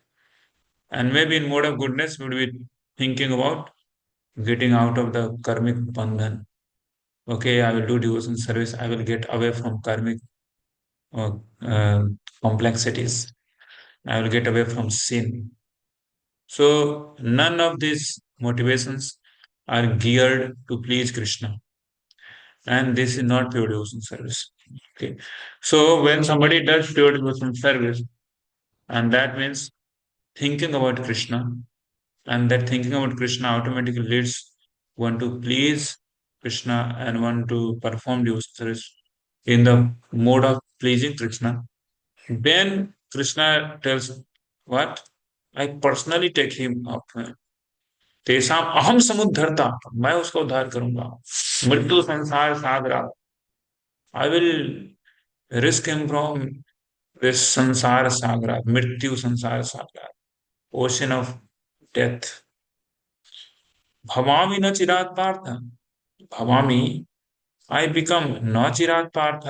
And maybe in mode of goodness, we will be thinking about getting out of the karmic bandhan. Okay, I will do devotion service. I will get away from karmic uh, uh, complexities. I will get away from sin. So none of these motivations are geared to please Krishna. And this is not pure devotion service. Okay. So when somebody does pure devotion service, and that means thinking about Krishna, and that thinking about Krishna automatically leads one to please Krishna and one to perform devotion service in the mode of pleasing Krishna. Then Krishna tells what? I personally take him up. तेषाम अहम समुद्धरता मैं उसका उद्धार करूंगा मृत्यु संसार सागरा I will risk him from this संसार सागरा मृत्यु संसार सागरा ओशन ऑफ डेथ भवामी न चिरात पार्थ भवामी I become not चिरात Partha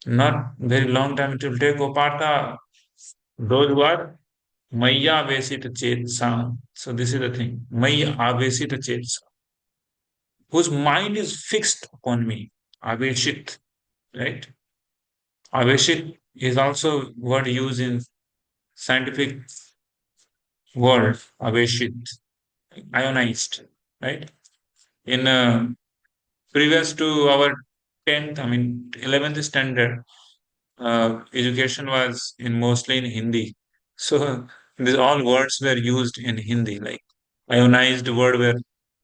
not very long time it will take O Partha those who are Maya Vesita Chetsa. So this is the thing. Maya Vesita Chetsa. Whose mind is fixed upon me. Aveshit. Right? Aveshit is also word used in scientific world. Aveshit. Ionized. Right? In previous to our 10th, 11th standard, education was in mostly in Hindi. So these all words were used in Hindi, like ionized word were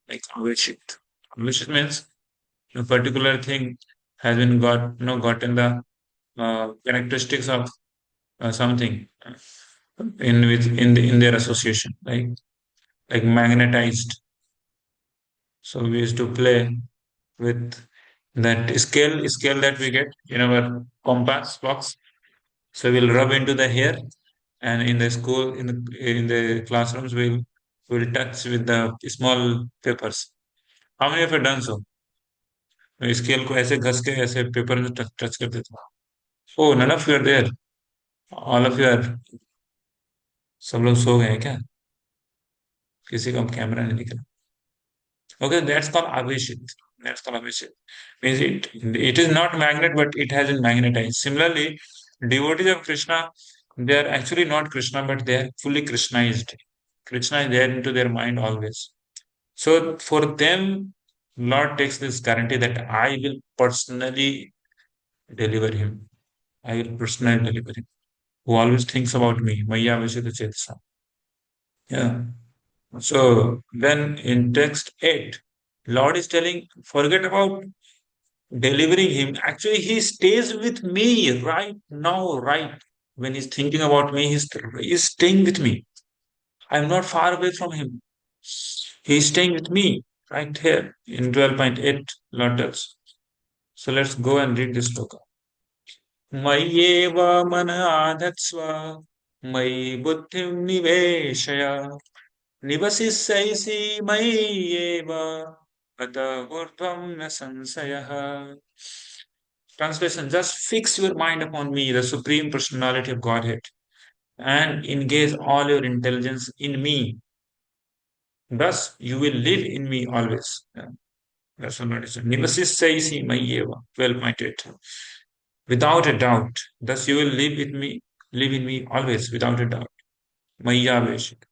like aveshit. Aveshit means a particular thing has been gotten the characteristics of something in their association, like magnetized. So we used to play with that scale that we get in our compass box. So we'll rub into the hair, and in the school, in the classrooms, we'll touch with the small papers. How many of you have done so? Scale को ऐसे घस के ऐसे paper में touch कर देता। Oh none of you are there, all of you are, सब लोग सो गए हैं क्या? किसी का कैमरा नहीं दिख रहा। Okay, that's called aveshit. That's called aveshit. Means it is not magnet, but it has been magnetized. Similarly, devotees of Krishna, they are actually not Krishna, but they are fully Krishnaized. Krishna is there into their mind always. So for them, Lord takes this guarantee that I will personally deliver him. I will personally deliver him. Who always thinks about me. Maya Veshita Chetsa. Yeah. So then in text 8, Lord is telling, forget about delivering him. Actually, he stays with me right now, right? When he's thinking about me, he's staying with me. I'm not far away from him. He's staying with me right here in 12.8, Lord tells. So let's go and read this sloka. मय्येव मन आधत्स्व मयि बुद्धिं निवेशय निवसिष्यसि मय्येव अतः ऊर्ध्वं न संशयः. Translation: just fix your mind upon me, the Supreme Personality of Godhead, and engage all your intelligence in me. Thus, you will live in me always. Yeah, that's what it says. Nivasissaisi mayyeva, 12.8. Without a doubt. Thus, you will live in me always, without a doubt. Mayyaveshik.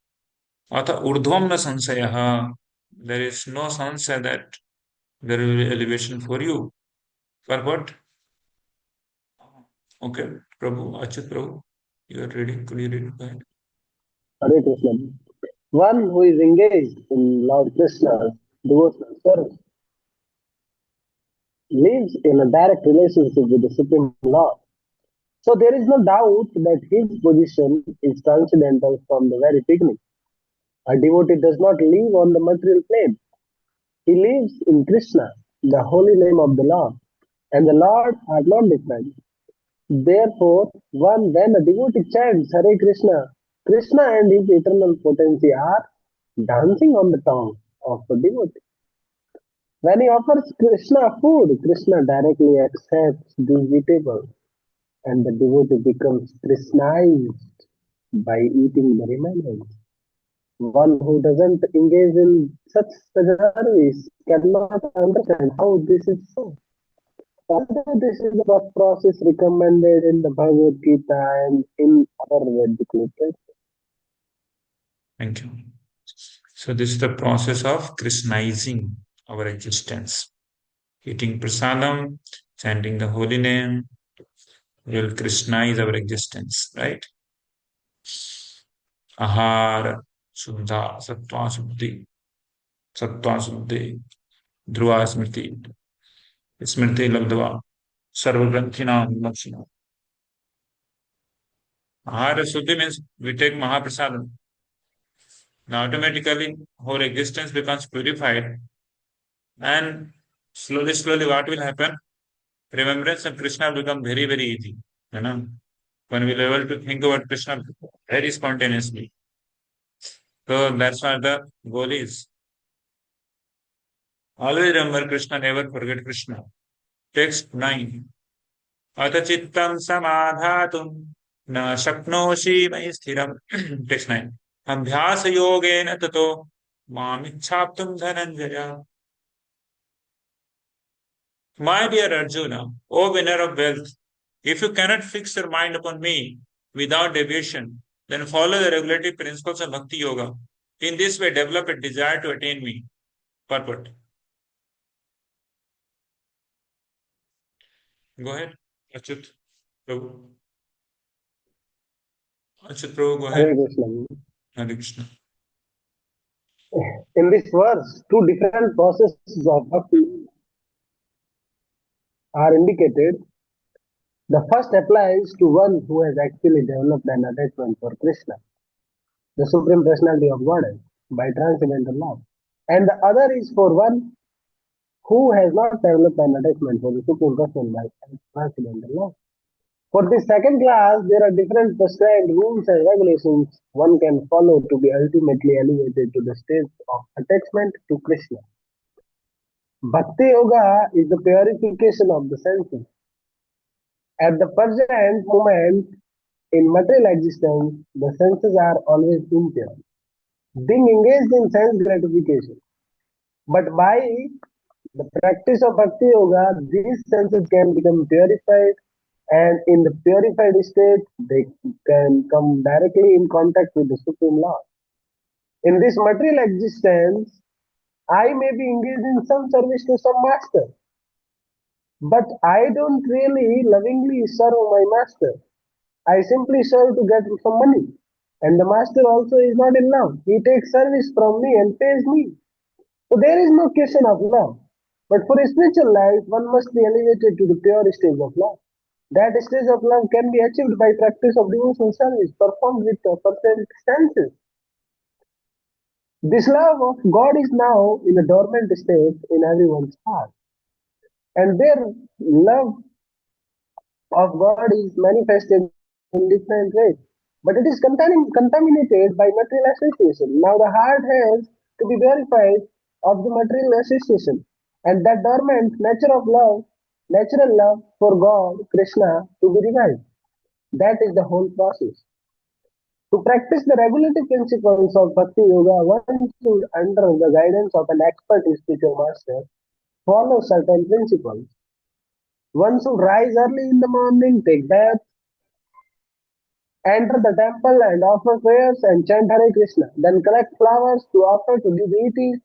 Atha urdhvam na sansayaha. There is no sansaya that there will be elevation for you. For what? Okay, Prabhu, Achyut Prabhu, you are reading. Could you read? Go ahead. Hare Krishna. One who is engaged in Lord Krishna's devotional service lives in a direct relationship with the Supreme Lord. So there is no doubt that his position is transcendental from the very beginning. A devotee does not live on the material plane. He lives in Krishna, the holy name of the Lord, and the Lord are not different. Therefore, when a devotee chants Hare Krishna, Krishna and his eternal potency are dancing on the tongue of the devotee. When he offers Krishna food, Krishna directly accepts these eatables, and the devotee becomes Krishnized by eating the remains. One who doesn't engage in such service cannot understand how this is so. Although this is the process recommended in the Bhagavad Gita and in other Vedic literature. Thank you. So this is the process of Krishnizing our existence. Eating prasadam, chanting the holy name, will Krishnize our existence, right? Ahara, Shuddha, Sattva Suddhi, Dhruva Smriti Labdava, Sarva Granthinam Lakshana. Ahara Shuddhi means we take Mahaprasadam. Now automatically whole existence becomes purified, and slowly what will happen? Remembrance of Krishna will become very, very easy. You know, when we'll be able to think about Krishna very spontaneously. So that's what the goal is. Always remember Krishna, never forget Krishna. Text 9. Atha chittam samadhatum na shaknoshi mai sthiram. Text 9. Abhyasa yogena tato mamichhaptum dhananjaya. My dear Arjuna, O winner of wealth, if you cannot fix your mind upon me without deviation, then follow the regulative principles of Bhakti Yoga. In this way, develop a desire to attain me. Purport. Go ahead, Achyut Prabhu. Achyut Prabhu, go Hare ahead. Krishna. Hare Krishna. In this verse, two different processes of bhakti are indicated. The first applies to one who has actually developed an attachment for Krishna, the Supreme Personality of Godhead, by transcendental love. And the other is for one who has not developed an attachment for the Supreme Person by transcendental love. For this second class, there are different prescribed rules and regulations one can follow to be ultimately elevated to the state of attachment to Krishna. Bhakti Yoga is the purification of the senses. At the present moment, in material existence, the senses are always impure, being engaged in sense gratification. But by the practice of Bhakti Yoga, these senses can become purified, and in the purified state, they can come directly in contact with the Supreme Lord. In this material existence, I may be engaged in some service to some master, but I don't really lovingly serve my master. I simply serve to get some money. And the master also is not in love. He takes service from me and pays me. So there is no question of love. But for a spiritual life, one must be elevated to the pure stage of love. That stage of love can be achieved by practice of devotional service performed with perfect senses. This love of God is now in a dormant state in everyone's heart. And their love of God is manifested in different ways. But it is contaminated by material association. Now the heart has to be purified of the material association. And that dormant nature of love, natural love for God, Krishna, to be revived. That is the whole process. To practice the regulative principles of Bhakti Yoga, one should, under the guidance of an expert spiritual master, follow certain principles. One should rise early in the morning, take bath, enter the temple and offer prayers and chant Hare Krishna. Then collect flowers to offer to the deity,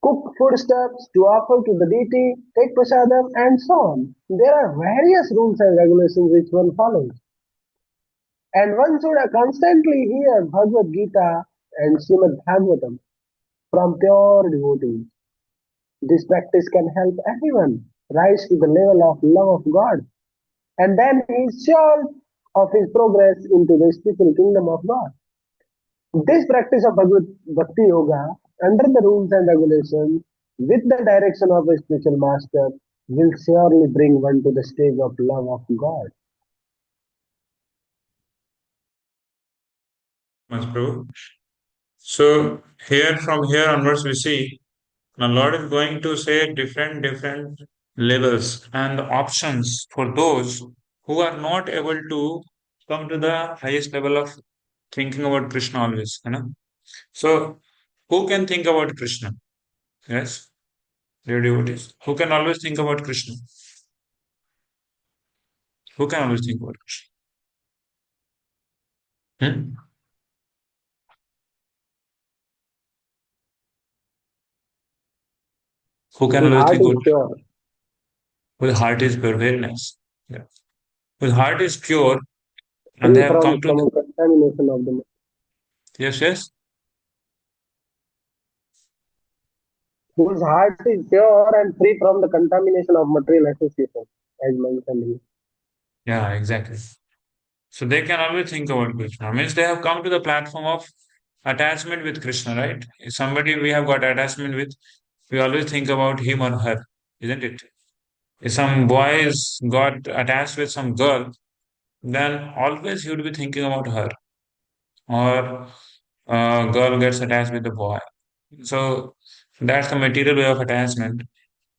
cook foodstuffs to offer to the deity, take prasadam, and so on. There are various rules and regulations which one follows. And one should constantly hear Bhagavad Gita and Srimad Bhagavatam from pure devotees. This practice can help everyone rise to the level of love of God, and then he is sure of his progress into the spiritual kingdom of God. This practice of Bhakti Yoga, under the rules and regulations, with the direction of a spiritual master, will surely bring one to the stage of love of God. Much, Prabhu. So here, from here onwards, we see now Lord is going to say different levels and options for those who are not able to come to the highest level of thinking about Krishna always. So who can think about Krishna? Yes, dear devotees. Who can always think about Krishna? Who can always think about Krishna? Hmm? Who can Whose always heart think is about pure, whose heart is pure? Very nice. Yeah. Whose heart is pure and they free have from come to some contamination of the yes, yes. whose heart is pure and free from the contamination of material association, as mentioned here. Yeah, exactly. So they can always think about Krishna. Means they have come to the platform of attachment with Krishna, right? If somebody we have got attachment with, we always think about him or her, isn't it? If some boy is got attached with some girl, then always he would be thinking about her. Or girl gets attached with the boy. So that's the material way of attachment.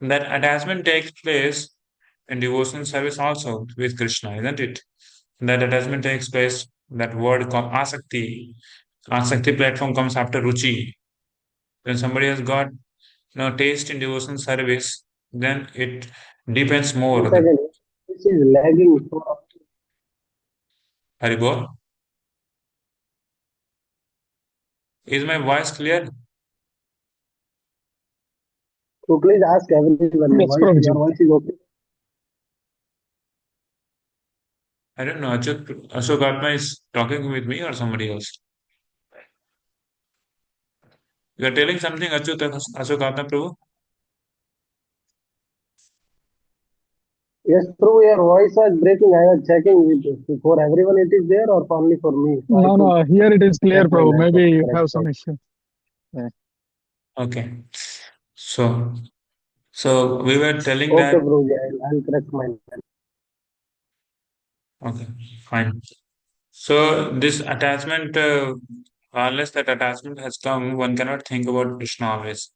That attachment takes place in devotional service also with Krishna, isn't it? That attachment takes place, that word called asakti. Asakti platform comes after ruchi. When somebody has got taste in devotional service, then it depends One more. second, this is lagging. Haribol, is my voice clear? So please ask everyone, Yes, your Prabhuji. voice is okay. I don't know. Ashok Atma is talking with me or somebody else. You are telling something, Ashok Atma Prabhu? Yes, through your voice was breaking. I was checking with for everyone it is there or only for me. So I No, could no, here it is clear, check my Prabhu. Maybe network you correct have some side. issue. Yeah. Okay. So, so we were telling Okay, that. bro. I'll correct my network. Okay, fine. So this attachment, unless that attachment has come, one cannot think about Krishna always.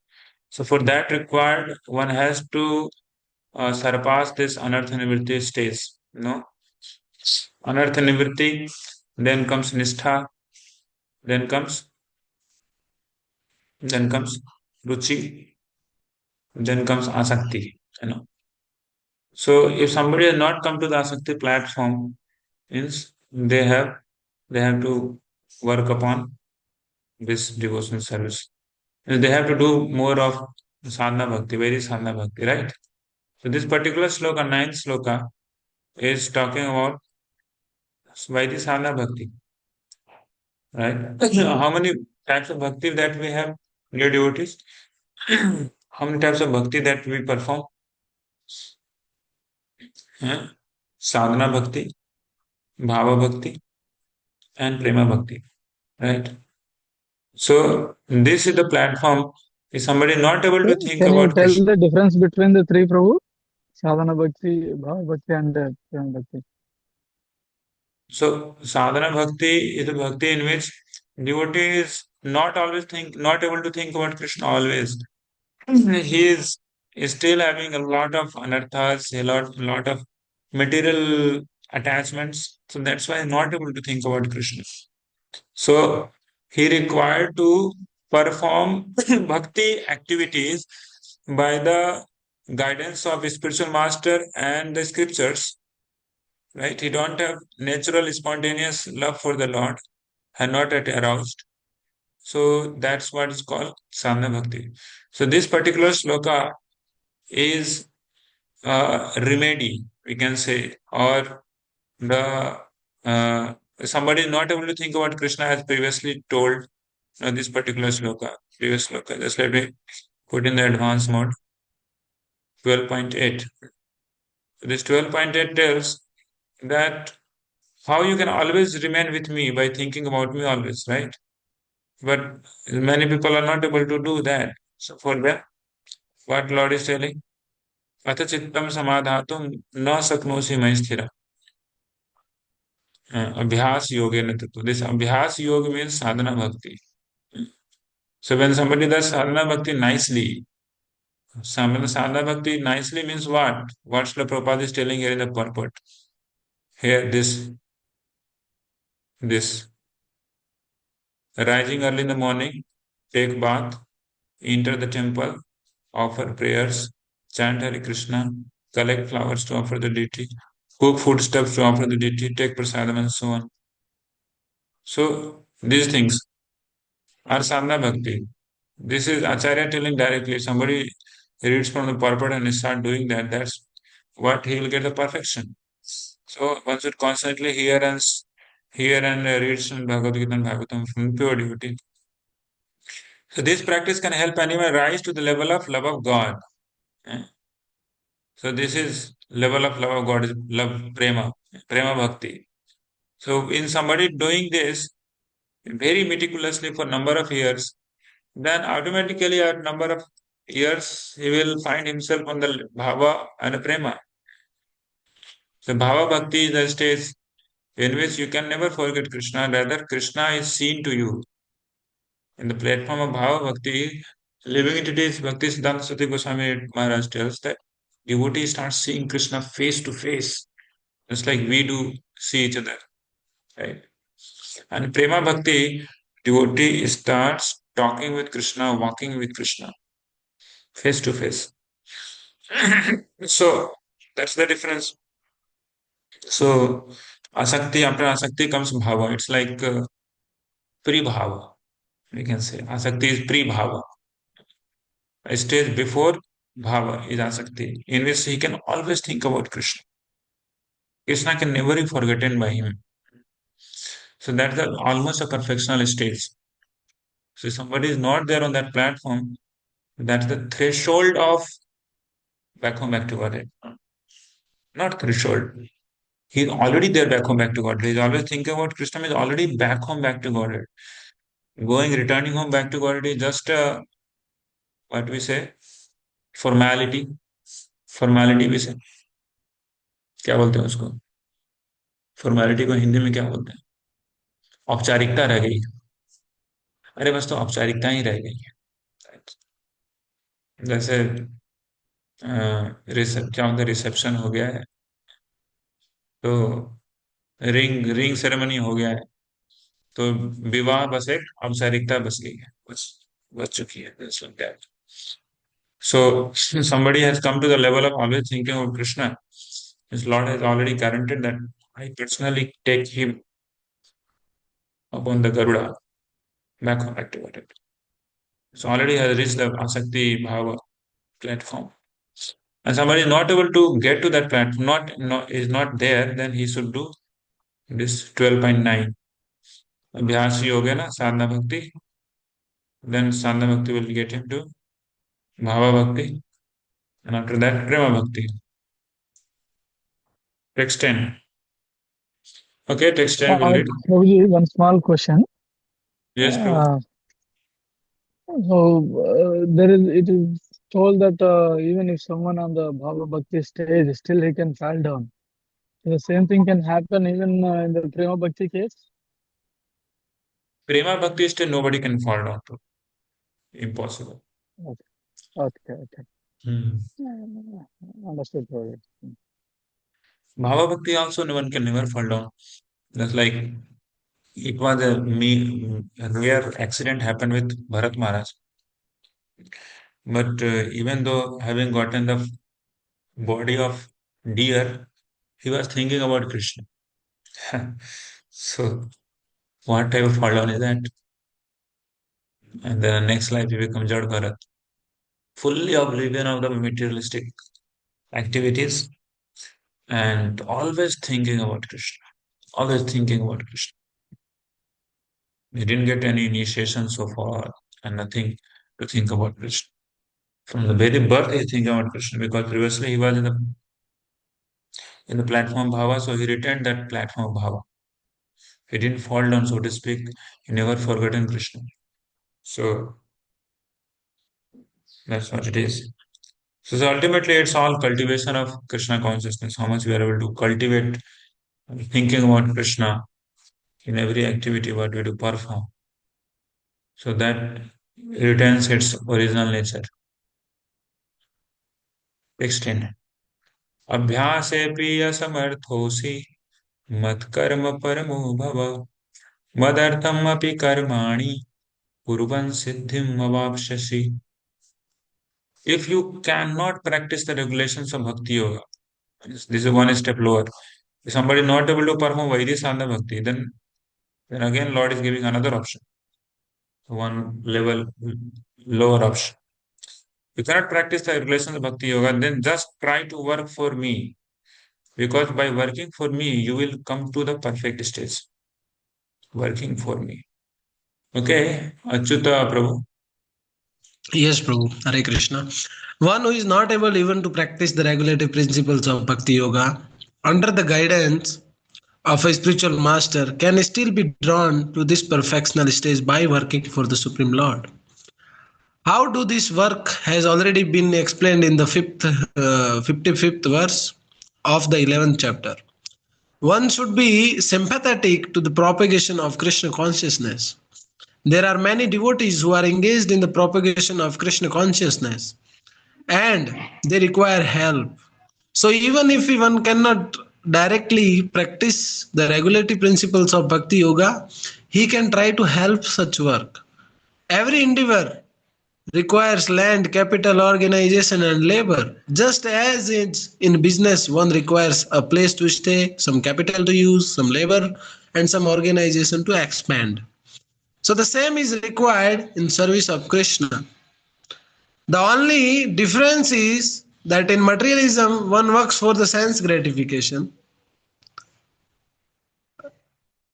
So for that required, one has to surpass this anartha nivritti stage. Anartha nivritti, then comes nistha, then comes then comes ruchi, then comes asakti. So if somebody has not come to the asakti platform, means they have to work upon this devotional service. And they have to do more of sadhana bhakti, very sadhana bhakti, right? So this particular sloka, ninth sloka, is talking about Vaidhi sadhana bhakti, right? How many types of bhakti that we have, dear devotees? How many types of bhakti that we perform? Huh? Sadhana bhakti, bhava bhakti, and prema bhakti, right? So this is the platform. If somebody not able to think Can you about tell Krishna, the difference between the three, Prabhu? Sadhana Bhakti, Bhava Bhakti, and Prema Bhakti. so sadhana bhakti is a bhakti in which devotee is not able to think about Krishna always. He is still having a lot of anarthas, a lot of material attachments. So that's why he's not able to think about Krishna. So he required to perform bhakti activities by the guidance of a spiritual master and the scriptures, right? He don't have natural spontaneous love for the Lord and not yet aroused. So that's what is called sadhana bhakti. So this particular sloka is a remedy, we can say, or the somebody is not able to think about Krishna as previously told this particular sloka, previous sloka. Just let me put in the advanced mode, 12.8. This 12.8 tells that how you can always remain with me by thinking about me always, right? But many people are not able to do that. So for them, what Lord is telling, अथ चित्तम समाधातुम न शक्नोषि मयि स्थिरा. Abhyas yogena tatu. This abhyas yoga means sadhana bhakti. So when somebody does sadhana bhakti nicely, sadhana bhakti nicely means what? What Srila Prabhupada is telling here in the purport. Here, this rising early in the morning, take bath, enter the temple, offer prayers, chant Hare Krishna, collect flowers to offer the deity, cook foodstuffs to offer the deity, take prasadam and so on. So these things are sadhana bhakti. This is Acharya telling directly. If somebody reads from the purport and start doing that, that's what he will get the perfection. So one should constantly hear and read from Bhagavad Gita and Bhagavatam from pure devotee. So this practice can help anyone rise to the level of love of God. Eh? So this is level of love of God is love prema bhakti. So in somebody doing this very meticulously for number of years, then automatically at number of years he will find himself on the bhava and prema. So bhava bhakti is a stage in which you can never forget Krishna, rather Krishna is seen to you. In the platform of bhava bhakti, living entities Bhakti Siddhanta Saraswati Goswami Maharaj tells that devotee starts seeing Krishna face to face, just like we do see each other, right? And prema bhakti, devotee starts talking with Krishna, walking with Krishna, face to face. So that's the difference. So asakti, after asakti comes bhava. It's like pre-bhava, we can say. Asakti is pre-bhava. A stage before bhava is asakti, in which he can always think about Krishna. Krishna can never be forgotten by him. So that's almost a perfectional stage. So if somebody is not there on that platform, that's the threshold of back home back to Godhead. Not threshold. He's already there back home back to Godhead. He's always thinking about Krishna is already back home back to Godhead. Returning home back to Godhead is just a, what we say, formality. Formality भी से क्या बोलते हैं उसको formality को हिंदी में क्या बोलते हैं औपचारिकता रह गई अरे बस तो औपचारिकता ही रह गई है जैसे क्या होता है, रिसेप्शन हो गया है, तो रिंग सेरेमनी हो गया है, तो विवाह बस एक औपचारिकता बस गई है, बस चुकी है, just like that. So somebody has come to the level of always thinking of Krishna. His Lord has already guaranteed that I personally take him upon the Garuda back home activated. So already has reached the Asakti Bhava platform. And somebody is not able to get to that platform, is not there, then he should do this 12.9. Abhyasi Yogena, Sadhana Bhakti. Then Sadhana Bhakti will get him to Bhava Bhakti. And after that, Prema Bhakti. Text 10. Okay, text 10 will read. Prabhuji, one small question. Yes, Prabhu. It is told that even if someone on the Bhava Bhakti stage, still he can fall down. The same thing can happen even in the Prema Bhakti case? Prema Bhakti stage nobody can fall down to. Impossible. Okay. Understood, Prabhuji. Bhava Bhakti also no one can never fall down. That's like it was a rare accident happened with Bharat Maharaj. But even though having gotten the body of deer, he was thinking about Krishna. So what type of fall down is that? And then next life he becomes Jad Bharat. Fully oblivion of the materialistic activities and always thinking about Krishna. Always thinking about Krishna. He didn't get any initiation so far and nothing to think about Krishna. From the very birth, he thinking about Krishna because previously he was in the platform bhava, so he retained that platform bhava. He didn't fall down, so to speak. He never forgotten Krishna. So that's what it is. So ultimately, it's all cultivation of Krishna consciousness. How much we are able to cultivate thinking about Krishna in every activity what we do perform. So that retains its original nature. Extend. अभ्यासेऽपि असमर्थोऽसि मत्कर्म परमो भव मदर्थमपि कर्माणि कुर्वन् सिद्धिम् अवाप्स्यसि. If you cannot practice the regulations of Bhakti Yoga, this is one step lower. If somebody is not able to perform Vaidhi Sadhana Bhakti, then again Lord is giving another option, one level lower option. You cannot practice the regulations of Bhakti Yoga, then just try to work for me. Because by working for me, you will come to the perfect stage. Working for me. Okay, Achyuta Prabhu. Yes, Prabhu. Hare Krishna. One who is not able even to practice the regulative principles of Bhakti Yoga under the guidance of a spiritual master can still be drawn to this perfectional stage by working for the Supreme Lord. How do this work has already been explained in the 55th verse of the 11th chapter. One should be sympathetic to the propagation of Krishna consciousness. There are many devotees who are engaged in the propagation of Krishna consciousness and they require help. So even if one cannot directly practice the regulative principles of Bhakti Yoga, he can try to help such work. Every endeavor requires land, capital, organization and labor. Just as in business, one requires a place to stay, some capital to use, some labor and some organization to expand. So the same is required in service of Krishna. The only difference is that in materialism, one works for the sense gratification.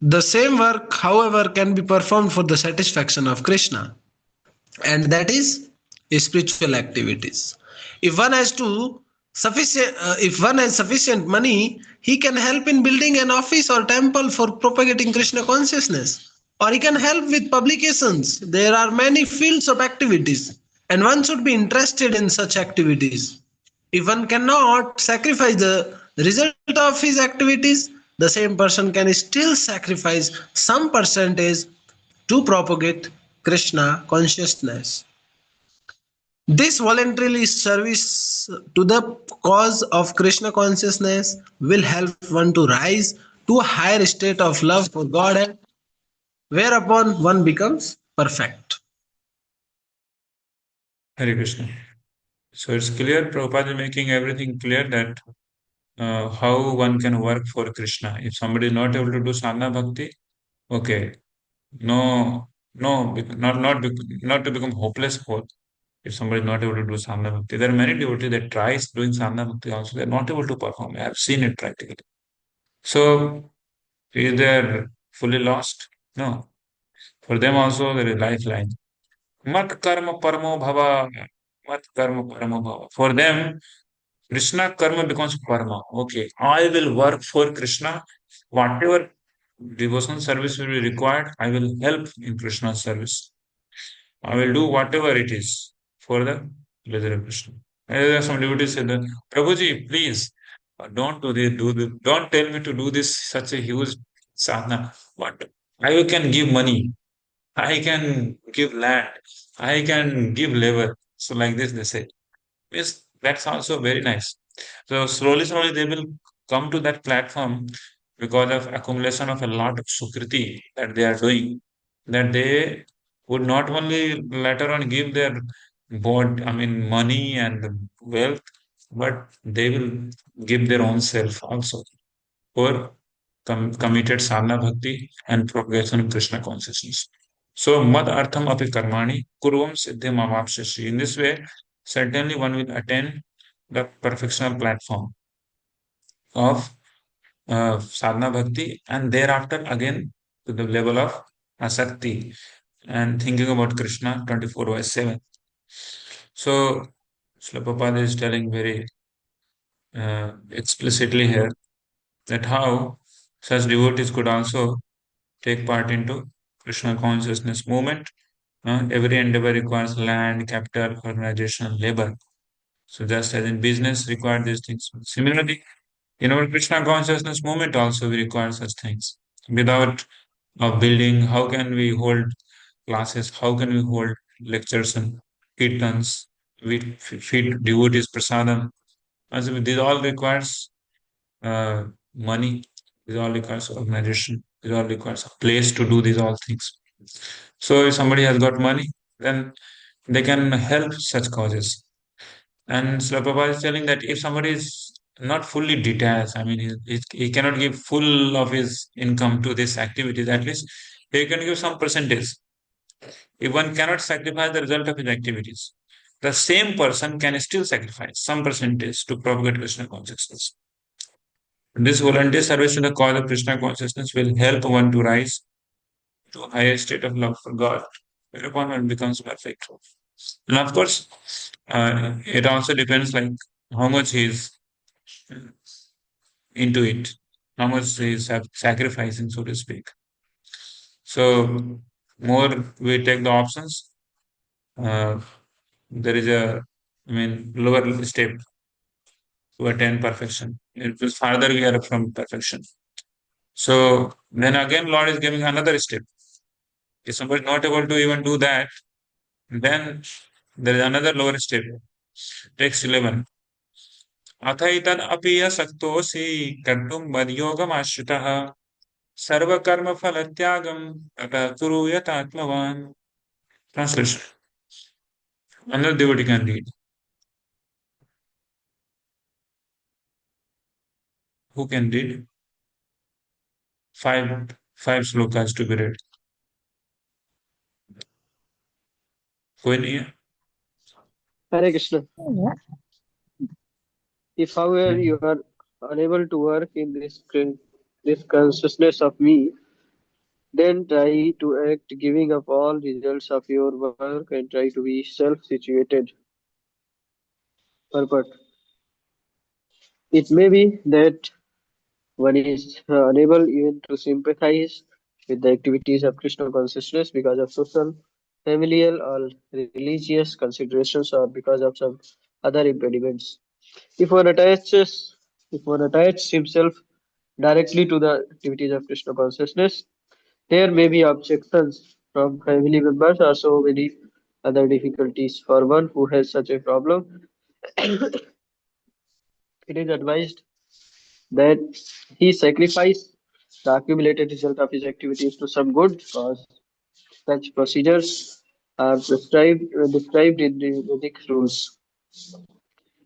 The same work, however, can be performed for the satisfaction of Krishna, and that is spiritual activities. If one has sufficient money, he can help in building an office or temple for propagating Krishna consciousness, or he can help with publications. There are many fields of activities, and one should be interested in such activities. If one cannot sacrifice the result of his activities, the same person can still sacrifice some percentage to propagate Krishna consciousness. This voluntary service to the cause of Krishna consciousness will help one to rise to a higher state of love for God, and whereupon one becomes perfect. Hare Krishna. So it's clear, Prabhupada is making everything clear that how one can work for Krishna. If somebody is not able to do sadhana bhakti, okay, no, no, not to become hopeless for. If somebody is not able to do sadhana bhakti, there are many devotees that tries doing sadhana bhakti also. They are not able to perform. I have seen it practically. So is there fully lost? No. For them also there is lifeline. Mat karma paramo bhava. Mat karma paramo bhava. For them, Krishna karma becomes karma. Okay, I will work for Krishna. Whatever devotional service will be required, I will help in Krishna's service. I will do whatever it is for the pleasure of Krishna. And there are some devotees said that, Prabhuji, please don't do this, don't tell me to do this such a huge sadhana. But I can give money, I can give land, I can give labor. So like this they say. Yes, that's also very nice. So slowly they will come to that platform because of accumulation of a lot of sukriti that they are doing, that they would not only later on give their money and wealth, but they will give their own self also for committed sadhana bhakti and propagation of Krishna consciousness. So, mad artham api karmani kurvam siddhim amapshashi. In this way, certainly one will attain the perfectional platform of sadhana bhakti and thereafter again to the level of asakti and thinking about Krishna 24 by 7. So, Srila Prabhupada is telling very explicitly here that how such devotees could also take part into Krishna consciousness movement. Every endeavor requires land, capital, organization, labor. So just as in business require these things. Similarly, in our Krishna consciousness movement also we require such things. Without a building, how can we hold classes? How can we hold lectures and kirtans? We feed devotees prasadam. As this all requires money. This all requires organization. This all requires a place to do these all things. So if somebody has got money, then they can help such causes. And Srila Prabhupada is telling that if somebody is not fully detached, he cannot give full of his income to this activities, at least he can give some percentage. If one cannot sacrifice the result of his activities, the same person can still sacrifice some percentage to propagate Krishna consciousness. This volunteer service to the cause of Krishna consciousness will help one to rise to a higher state of love for God, whereupon one becomes perfect. And of course, it also depends like how much he is into it, how much he is sacrificing, so to speak. So, more we take the options, uh, there is lower step to attain perfection. It is farther we are from perfection. So, then again, Lord is giving another step. If somebody is not able to even do that, then there is another lower step. Text 11. अथैतद् अपि असक्तोऽसि कर्तुं मद्योगमाश्रितः सर्वकर्मफलत्यागं ततः कुरु यतात्मवान्. Translation. Another devotee can read. Who can read? Five slokas to be read. Who in here? Hare Krishna. If, however, you are unable to work in this consciousness of me, then try to act giving up all results of your work and try to be self-situated. Purport. It may be that one is unable even to sympathize with the activities of Krishna consciousness because of social, familial, or religious considerations or because of some other impediments. If one attaches himself directly to the activities of Krishna consciousness, there may be objections from family members or so many other difficulties. For one who has such a problem, it is advised that he sacrifice the accumulated result of his activities to some good cause. Such procedures are described in the Vedic rules.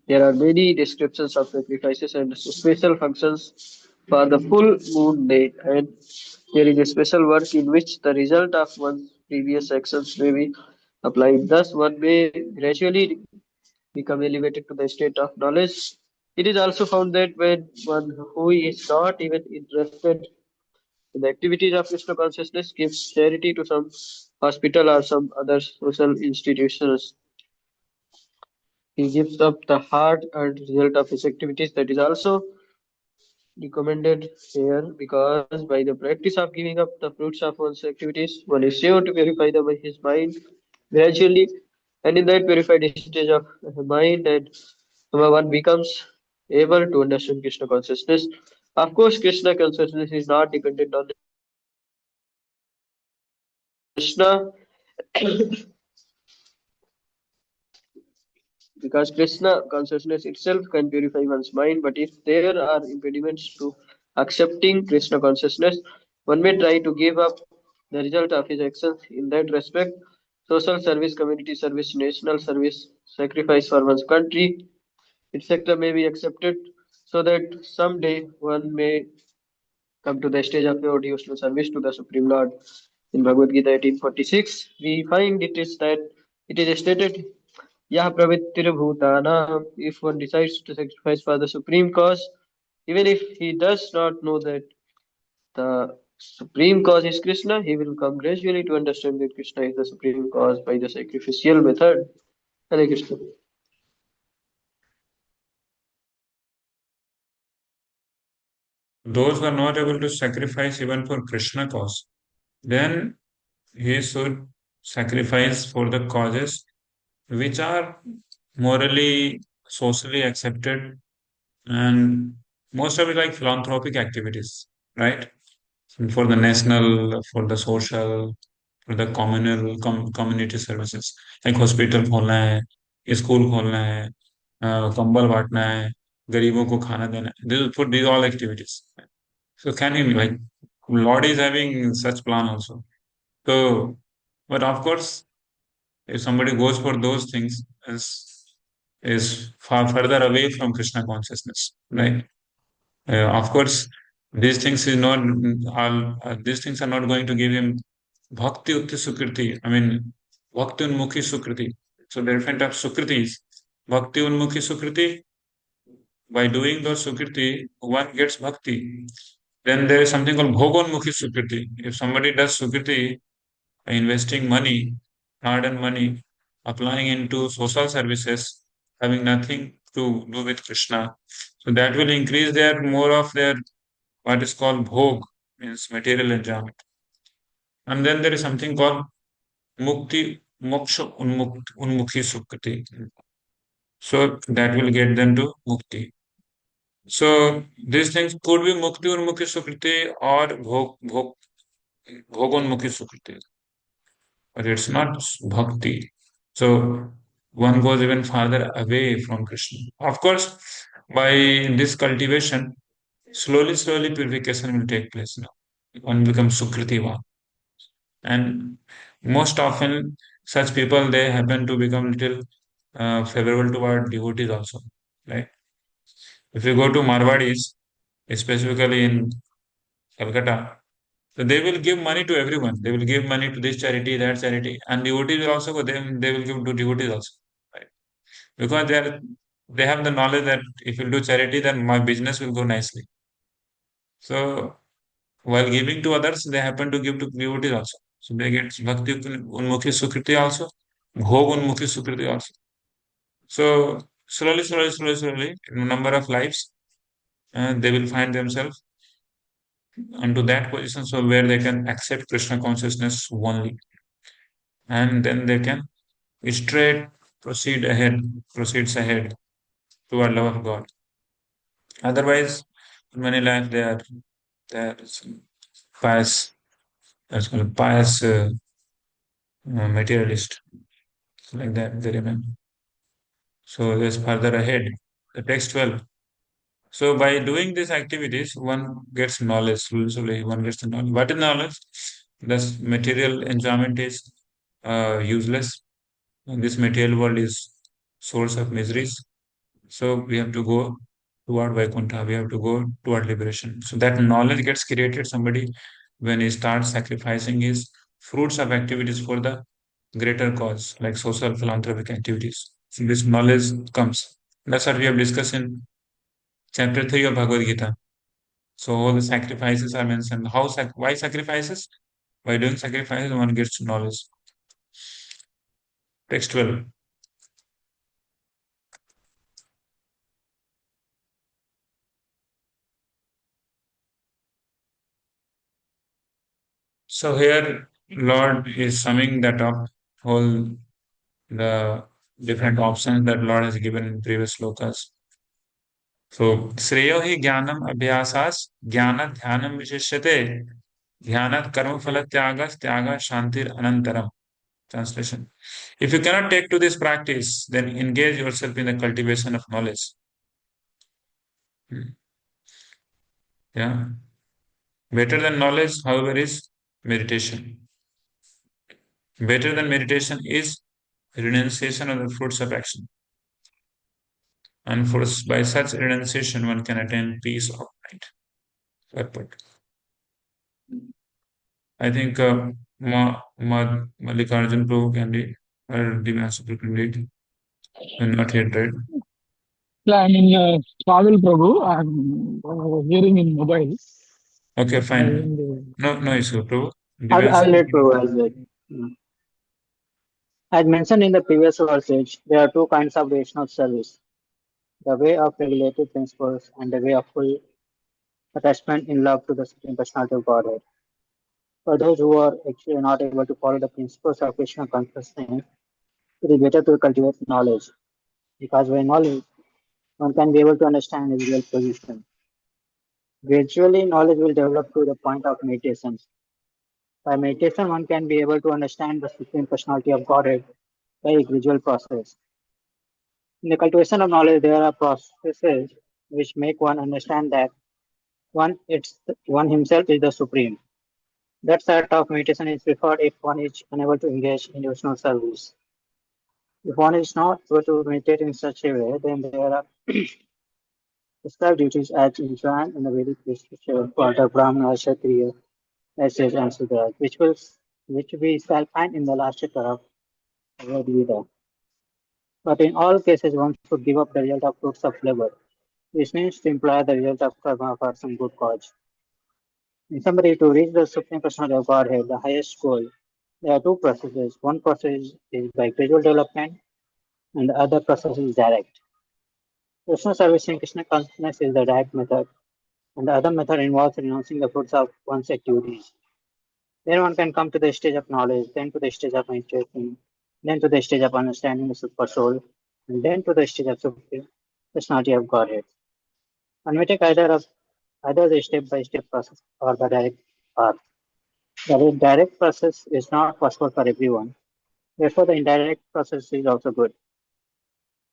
There are many descriptions of sacrifices and special functions for the full moon day, and there is a special work in which the result of one's previous actions may be applied. Thus, one may gradually become elevated to the state of knowledge. It is also found that when one who is not even interested in the activities of Krishna consciousness gives charity to some hospital or some other social institutions, he gives up the hard earned result of his activities. That is also recommended here because by the practice of giving up the fruits of one's activities, one is sure to purify his mind gradually, and in that purified stage of mind, and one becomes able to understand Krishna consciousness. Of course, Krishna consciousness is not dependent on Krishna because Krishna consciousness itself can purify one's mind. But if there are impediments to accepting Krishna consciousness, one may try to give up the result of his actions in that respect. Social service, community service, national service, sacrifice for one's country, etc., may be accepted so that someday one may come to the stage of your devotional service to the Supreme Lord. In Bhagavad Gita 1846, we find it is stated, Yah pravittir bhutana, if one decides to sacrifice for the supreme cause, even if he does not know that the supreme cause is Krishna, he will come gradually to understand that Krishna is the supreme cause by the sacrificial method. Hare Krishna. Those who are not able to sacrifice even for Krishna cause, then he should sacrifice for the causes which are morally, socially accepted, and most of it like philanthropic activities, right? For the national, for the social, for the communal, community services, like hospital खोलना है, school खोलना है, कंबल बांटना है, गरीबों को खाना देना है. For these all activities. So can he like Lord is having such plan also. So, but of course, if somebody goes for those things, is far further away from Krishna consciousness, right? Of course, these things is not these things are not going to give him bhakti utti sukriti. I mean, bhakti unmukhi sukriti. So there are different types of sukritis. Bhakti unmukhi sukriti. By doing those sukriti, one gets bhakti. Then there is something called bhogonmukhi sukriti. If somebody does sukriti, investing money, hard-earned money, applying into social services, having nothing to do with Krishna. So that will increase their more of their what is called bhog, means material enjoyment. And then there is something called mukti, moksha unmukhi sukriti. So that will get them to mukti. So these things could be mukti unmukhi sukriti or bhogonmukhi sukriti, but it's not bhakti. So one goes even farther away from Krishna. Of course, by this cultivation, slowly purification will take place now. One becomes Sukritiva. And most often, such people, they happen to become little favorable toward devotees also, right? If you go to Marwadis, specifically in Calcutta, so they will give money to everyone. They will give money to this charity, that charity, and devotees will also go. They will give to devotees also, right? Because they have the knowledge that if you do charity, then my business will go nicely. So while giving to others, they happen to give to devotees also. So they get bhakti unmukhi sukriti also, bhog unmukhi sukriti also. So slowly, in a number of lives, they will find themselves into that position, so where they can accept Krishna consciousness only, and then they can straight proceeds ahead toward love of God. Otherwise, in many lives they are pious, that's called pious materialist. like that they remain. So there's further ahead, the text 12. So by doing these activities, one gets knowledge. Usually, one gets the knowledge. What is knowledge? This material enjoyment is useless. And this material world is source of miseries. So we have to go toward Vaikuntha. We have to go toward liberation. So that knowledge gets created somebody when he starts sacrificing his fruits of activities for the greater cause, like social philanthropic activities. So this knowledge comes. That's what we have discussed in chapter 3 of Bhagavad Gita. So all the sacrifices are mentioned. Why sacrifices? By doing sacrifices, one gets knowledge. Text 12. So here, Lord is summing that up, whole the different options that Lord has given in previous slokas. So Shreyo hi jnanam abhyasas jnana dhyanam vishishyate dhyanat karma phala tyaga shantir anantaram. Translation. If you cannot take to this practice, then engage yourself in the cultivation of knowledge. Yeah. Better than knowledge, however, is meditation. Better than meditation is renunciation of the fruits of action. And by such renunciation, one can attain peace of mind. Purport. I think Mallikarjun Prabhu can read, or Divya Prabhu can read. And not yet read. Yeah, I'm in travel, Prabhu. I'm hearing in mobile. Okay, fine. In the- No issue, Prabhu. I'll let Prabhu as well. As mentioned in the previous verses, there are two kinds of rational service: the way of regulative principles and the way of full attachment in love to the Supreme Personality of Godhead. For those who are actually not able to follow the principles of Krishna consciousness, it is better to cultivate knowledge, because by knowledge, one can be able to understand his real position. Gradually, knowledge will develop to the point of meditation. By meditation, one can be able to understand the Supreme Personality of Godhead by a gradual process. In the cultivation of knowledge, there are processes which make one understand that one himself is the supreme. That sort of meditation is preferred if one is unable to engage in devotional service. If one is not able to meditate in such a way, then there are prescribed duties as enshrined in the Vedic scripture for the Brahmana, Kshatriya, Vaishyas, and Sudras, which we shall find in the last chapter of Bhagavad Gita. But in all cases, one should give up the result of fruits of labor. This means to imply the result of karma for some good cause. In summary, to reach the Supreme Personality of Godhead, the highest goal, there are two processes. One process is by gradual development, and the other process is direct. Krishna service in Krishna consciousness is the direct method, and the other method involves renouncing the fruits of one's activities. Then one can come to the stage of knowledge, then to the stage of meditation, then to the stage of understanding the super soul, and then to the stage of Supreme Personality of Godhead. One may take either the step-by-step process or the direct path. The direct process is not possible for everyone. Therefore, the indirect process is also good.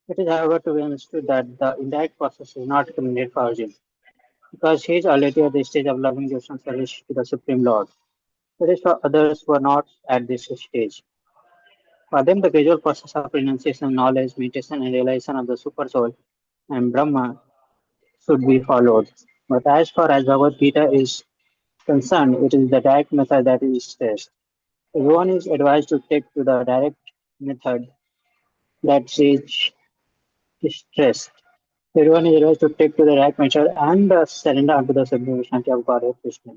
It is, however, to be understood that the indirect process is not recommended for Arjuna, because he is already at the stage of loving devotional service to the Supreme Lord. It is for others who are not at this stage. For them, the gradual process of renunciation, knowledge, meditation, and realization of the Super Soul and Brahma should be followed. But as far as Bhagavad Gita is concerned, it is the direct method that is stressed. Everyone is advised to take to the direct method that is stressed. Everyone is advised to take to the direct method and surrender unto the sublime Shanti of God Krishna.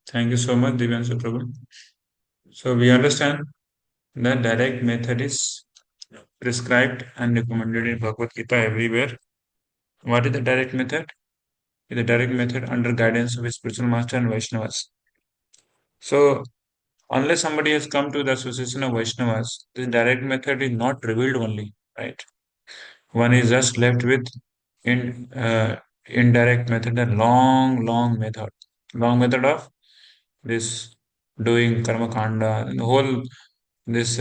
Thank you so much, Divyanshu Prabhu. So we understand that direct method is prescribed and recommended in Bhagavad Gita everywhere. What is the direct method? It is the direct method under guidance of his spiritual master and Vaishnavas. So unless somebody has come to the association of Vaishnavas, this direct method is not revealed only, right? One is just left with indirect method, a long method of this doing karma kanda, and the whole this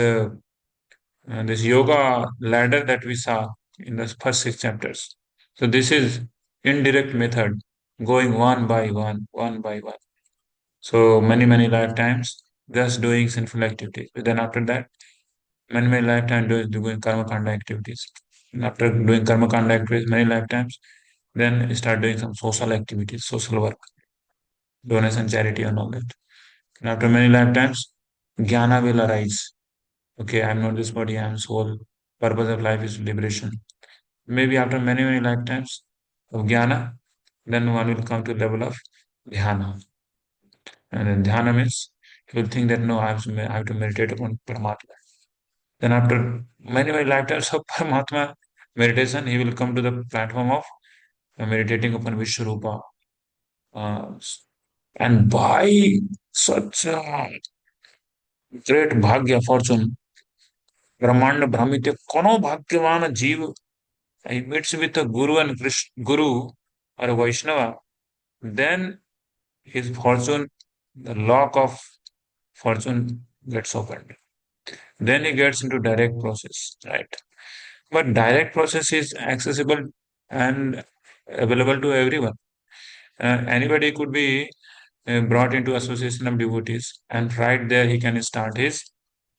yoga ladder that we saw in the first 6 chapters. So this is indirect method, going one by one, one by one. So many lifetimes just doing sinful activities. But then after that, many lifetimes doing karma kanda activities. And after doing karma kanda activities many lifetimes, then start doing some social activities, social work, donation, charity, and all that. And after many lifetimes, jnana will arise. Okay, I'm not this body, I'm soul. Purpose of life is liberation. Maybe after many lifetimes of jnana, then one will come to level of dhyana. And then dhyana means he will think that no, I have to meditate upon Paramatma. Then after many lifetimes of Paramatma meditation, he will come to the platform of meditating upon Vishwarupa. Uh, and by such a great bhagya fortune, Brahmanda Brahmite, kono bhagyavana jeev, he meets with a guru and guru or a Vaishnava, then his fortune, the lock of fortune gets opened. Then he gets into direct process, right? But direct process is accessible and available to everyone. Anybody could be brought into association of devotees, and right there he can start his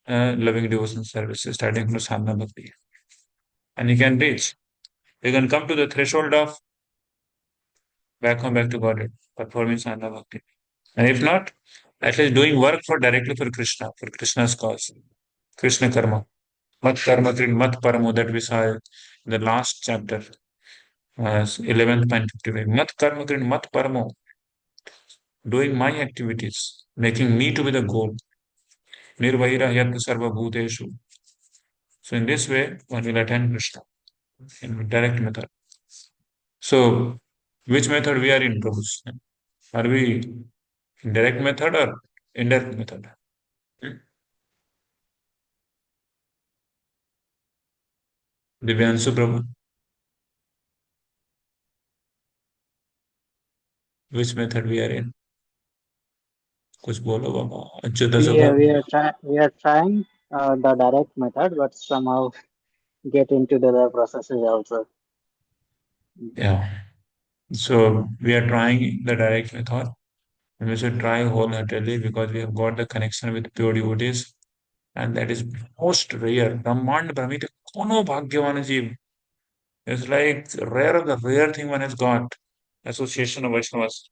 loving devotion services, starting from sadhana bhakti, and he can reach. He can come to the threshold of back to Godhead, performing sadhana bhakti, and if not, at least doing work for directly for Krishna's cause, Krishna karma, mat karma krin mat paramo that we saw in the last chapter, 11.55. Mat karma krin mat paramo, doing my activities, making me to be the goal. Nirvaira yat sarva bhuteshu. So in this way, one will attain Krishna in direct method. So which method we are in, Prabhus? Are we in direct method or indirect method? Hmm? Divyansu Prabhu, which method we are in? कुछ बोलो बाबा Achyut We सभा are, we are, we are trying the direct method, but somehow get into the other processes also. yeah. So we are trying the direct method, and we should try wholeheartedly because we have got the connection with pure devotees, and that is most rare. Brahmand Brahmite Kono Bhagyavan Jeev. It's like rare of the rare thing one has got. Association of Vaishnavas.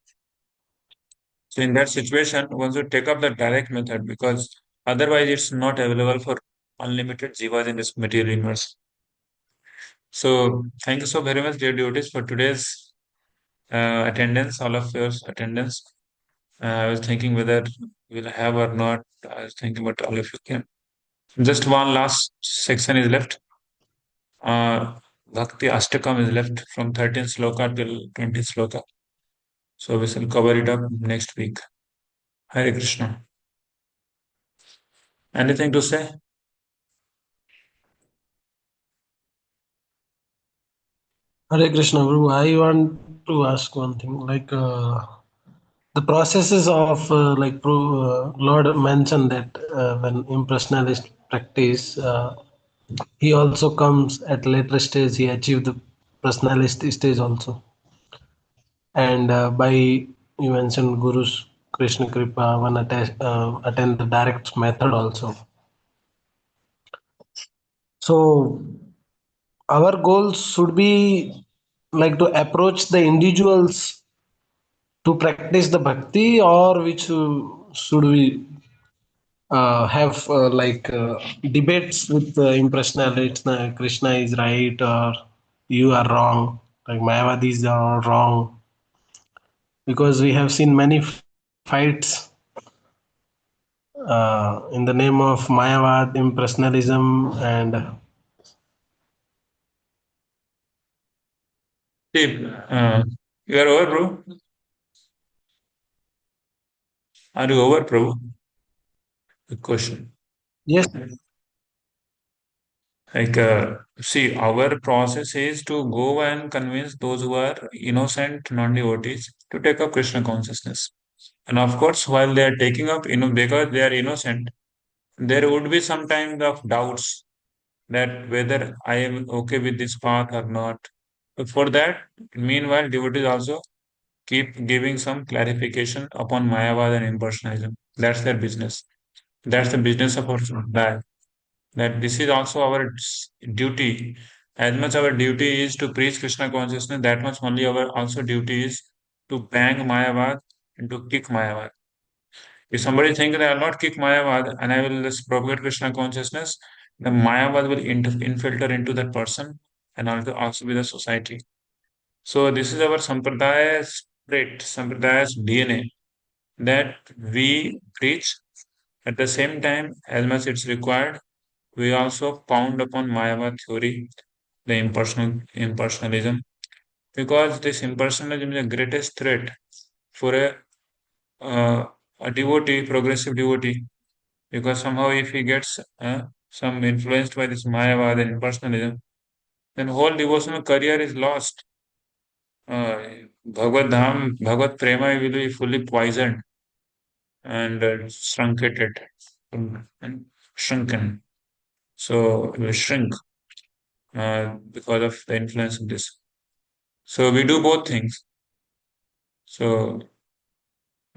So in that situation, one should take up the direct method because otherwise it's not available for unlimited jivas in this material universe. So thank you so very much, dear devotees, for today's attendance, all of your attendance. I was thinking whether we'll have or not. I was thinking, but all of you came. Just one last section is left. Bhakti Ashtakam is left from 13th sloka till 20th sloka. So we shall cover it up next week. Hare Krishna. Anything to say? Hare Krishna, Guru. I want to ask one thing. Like the processes of Lord mentioned that when impersonalist practice, he also comes at later stage. He achieved the personalist stage also, and by you mentioned Guru's Krishna Kripa, one attend the direct method also. So our goals should be like to approach the individuals to practice the bhakti, or which should we have debates with impersonalists? Krishna is right or you are wrong, like Mayavadis are wrong, because we have seen many fights in the name of Mayavad, impersonalism, and Steve, you are over, bro? Are you over, Prabhu? Good question. yes, See, our process is to go and convince those who are innocent non-devotees to take up Krishna consciousness. And of course, while they are taking up, because they are innocent, there would be some kind of doubts that whether I am okay with this path or not. But for that, meanwhile, devotees also keep giving some clarification upon Mayavad and impersonalism. That's their business. That's the business of our life. That this is also our duty. As much our duty is to preach Krishna consciousness, that much only our also duty is to bang Mayavad and to kick Mayavad. If somebody thinks that I will not kick Mayavad and I will just propagate Krishna consciousness, the Mayavad will infiltrate into that person and also with the society. So this is our Sampradaya's trait, Sampradaya's DNA that we preach. At the same time, as much it's required, we also pound upon Mayavad theory, the impersonalism, because this impersonalism is the greatest threat for uh, a devotee, progressive devotee, because somehow if he gets some influenced by this Mayavad and impersonalism, then whole devotional career is lost. Bhagavad Dham, Bhagavad Prema will be fully poisoned and truncated and shrunken. So it will shrink because of the influence of this. So we do both things. So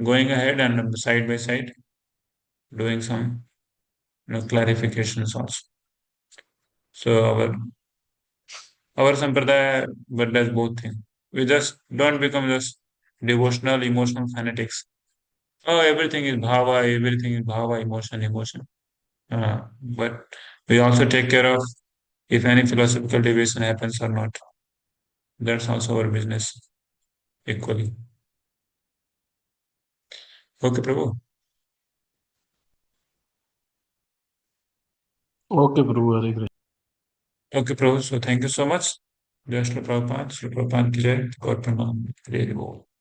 going ahead and side by side, doing some clarifications also. So our sampradaya does both things. We just don't become just devotional, emotional fanatics. Oh, everything is bhava, emotion, emotion. But we also take care of if any philosophical deviation happens or not. That's also our business equally. Okay, Prabhu. Okay, Prabhu, Hare Krishna. Okay, Prabhu. So thank you so much. Jai Shri Prabhupada, Shri Prabhupada ki jai. God Pranam. Hare Krishna.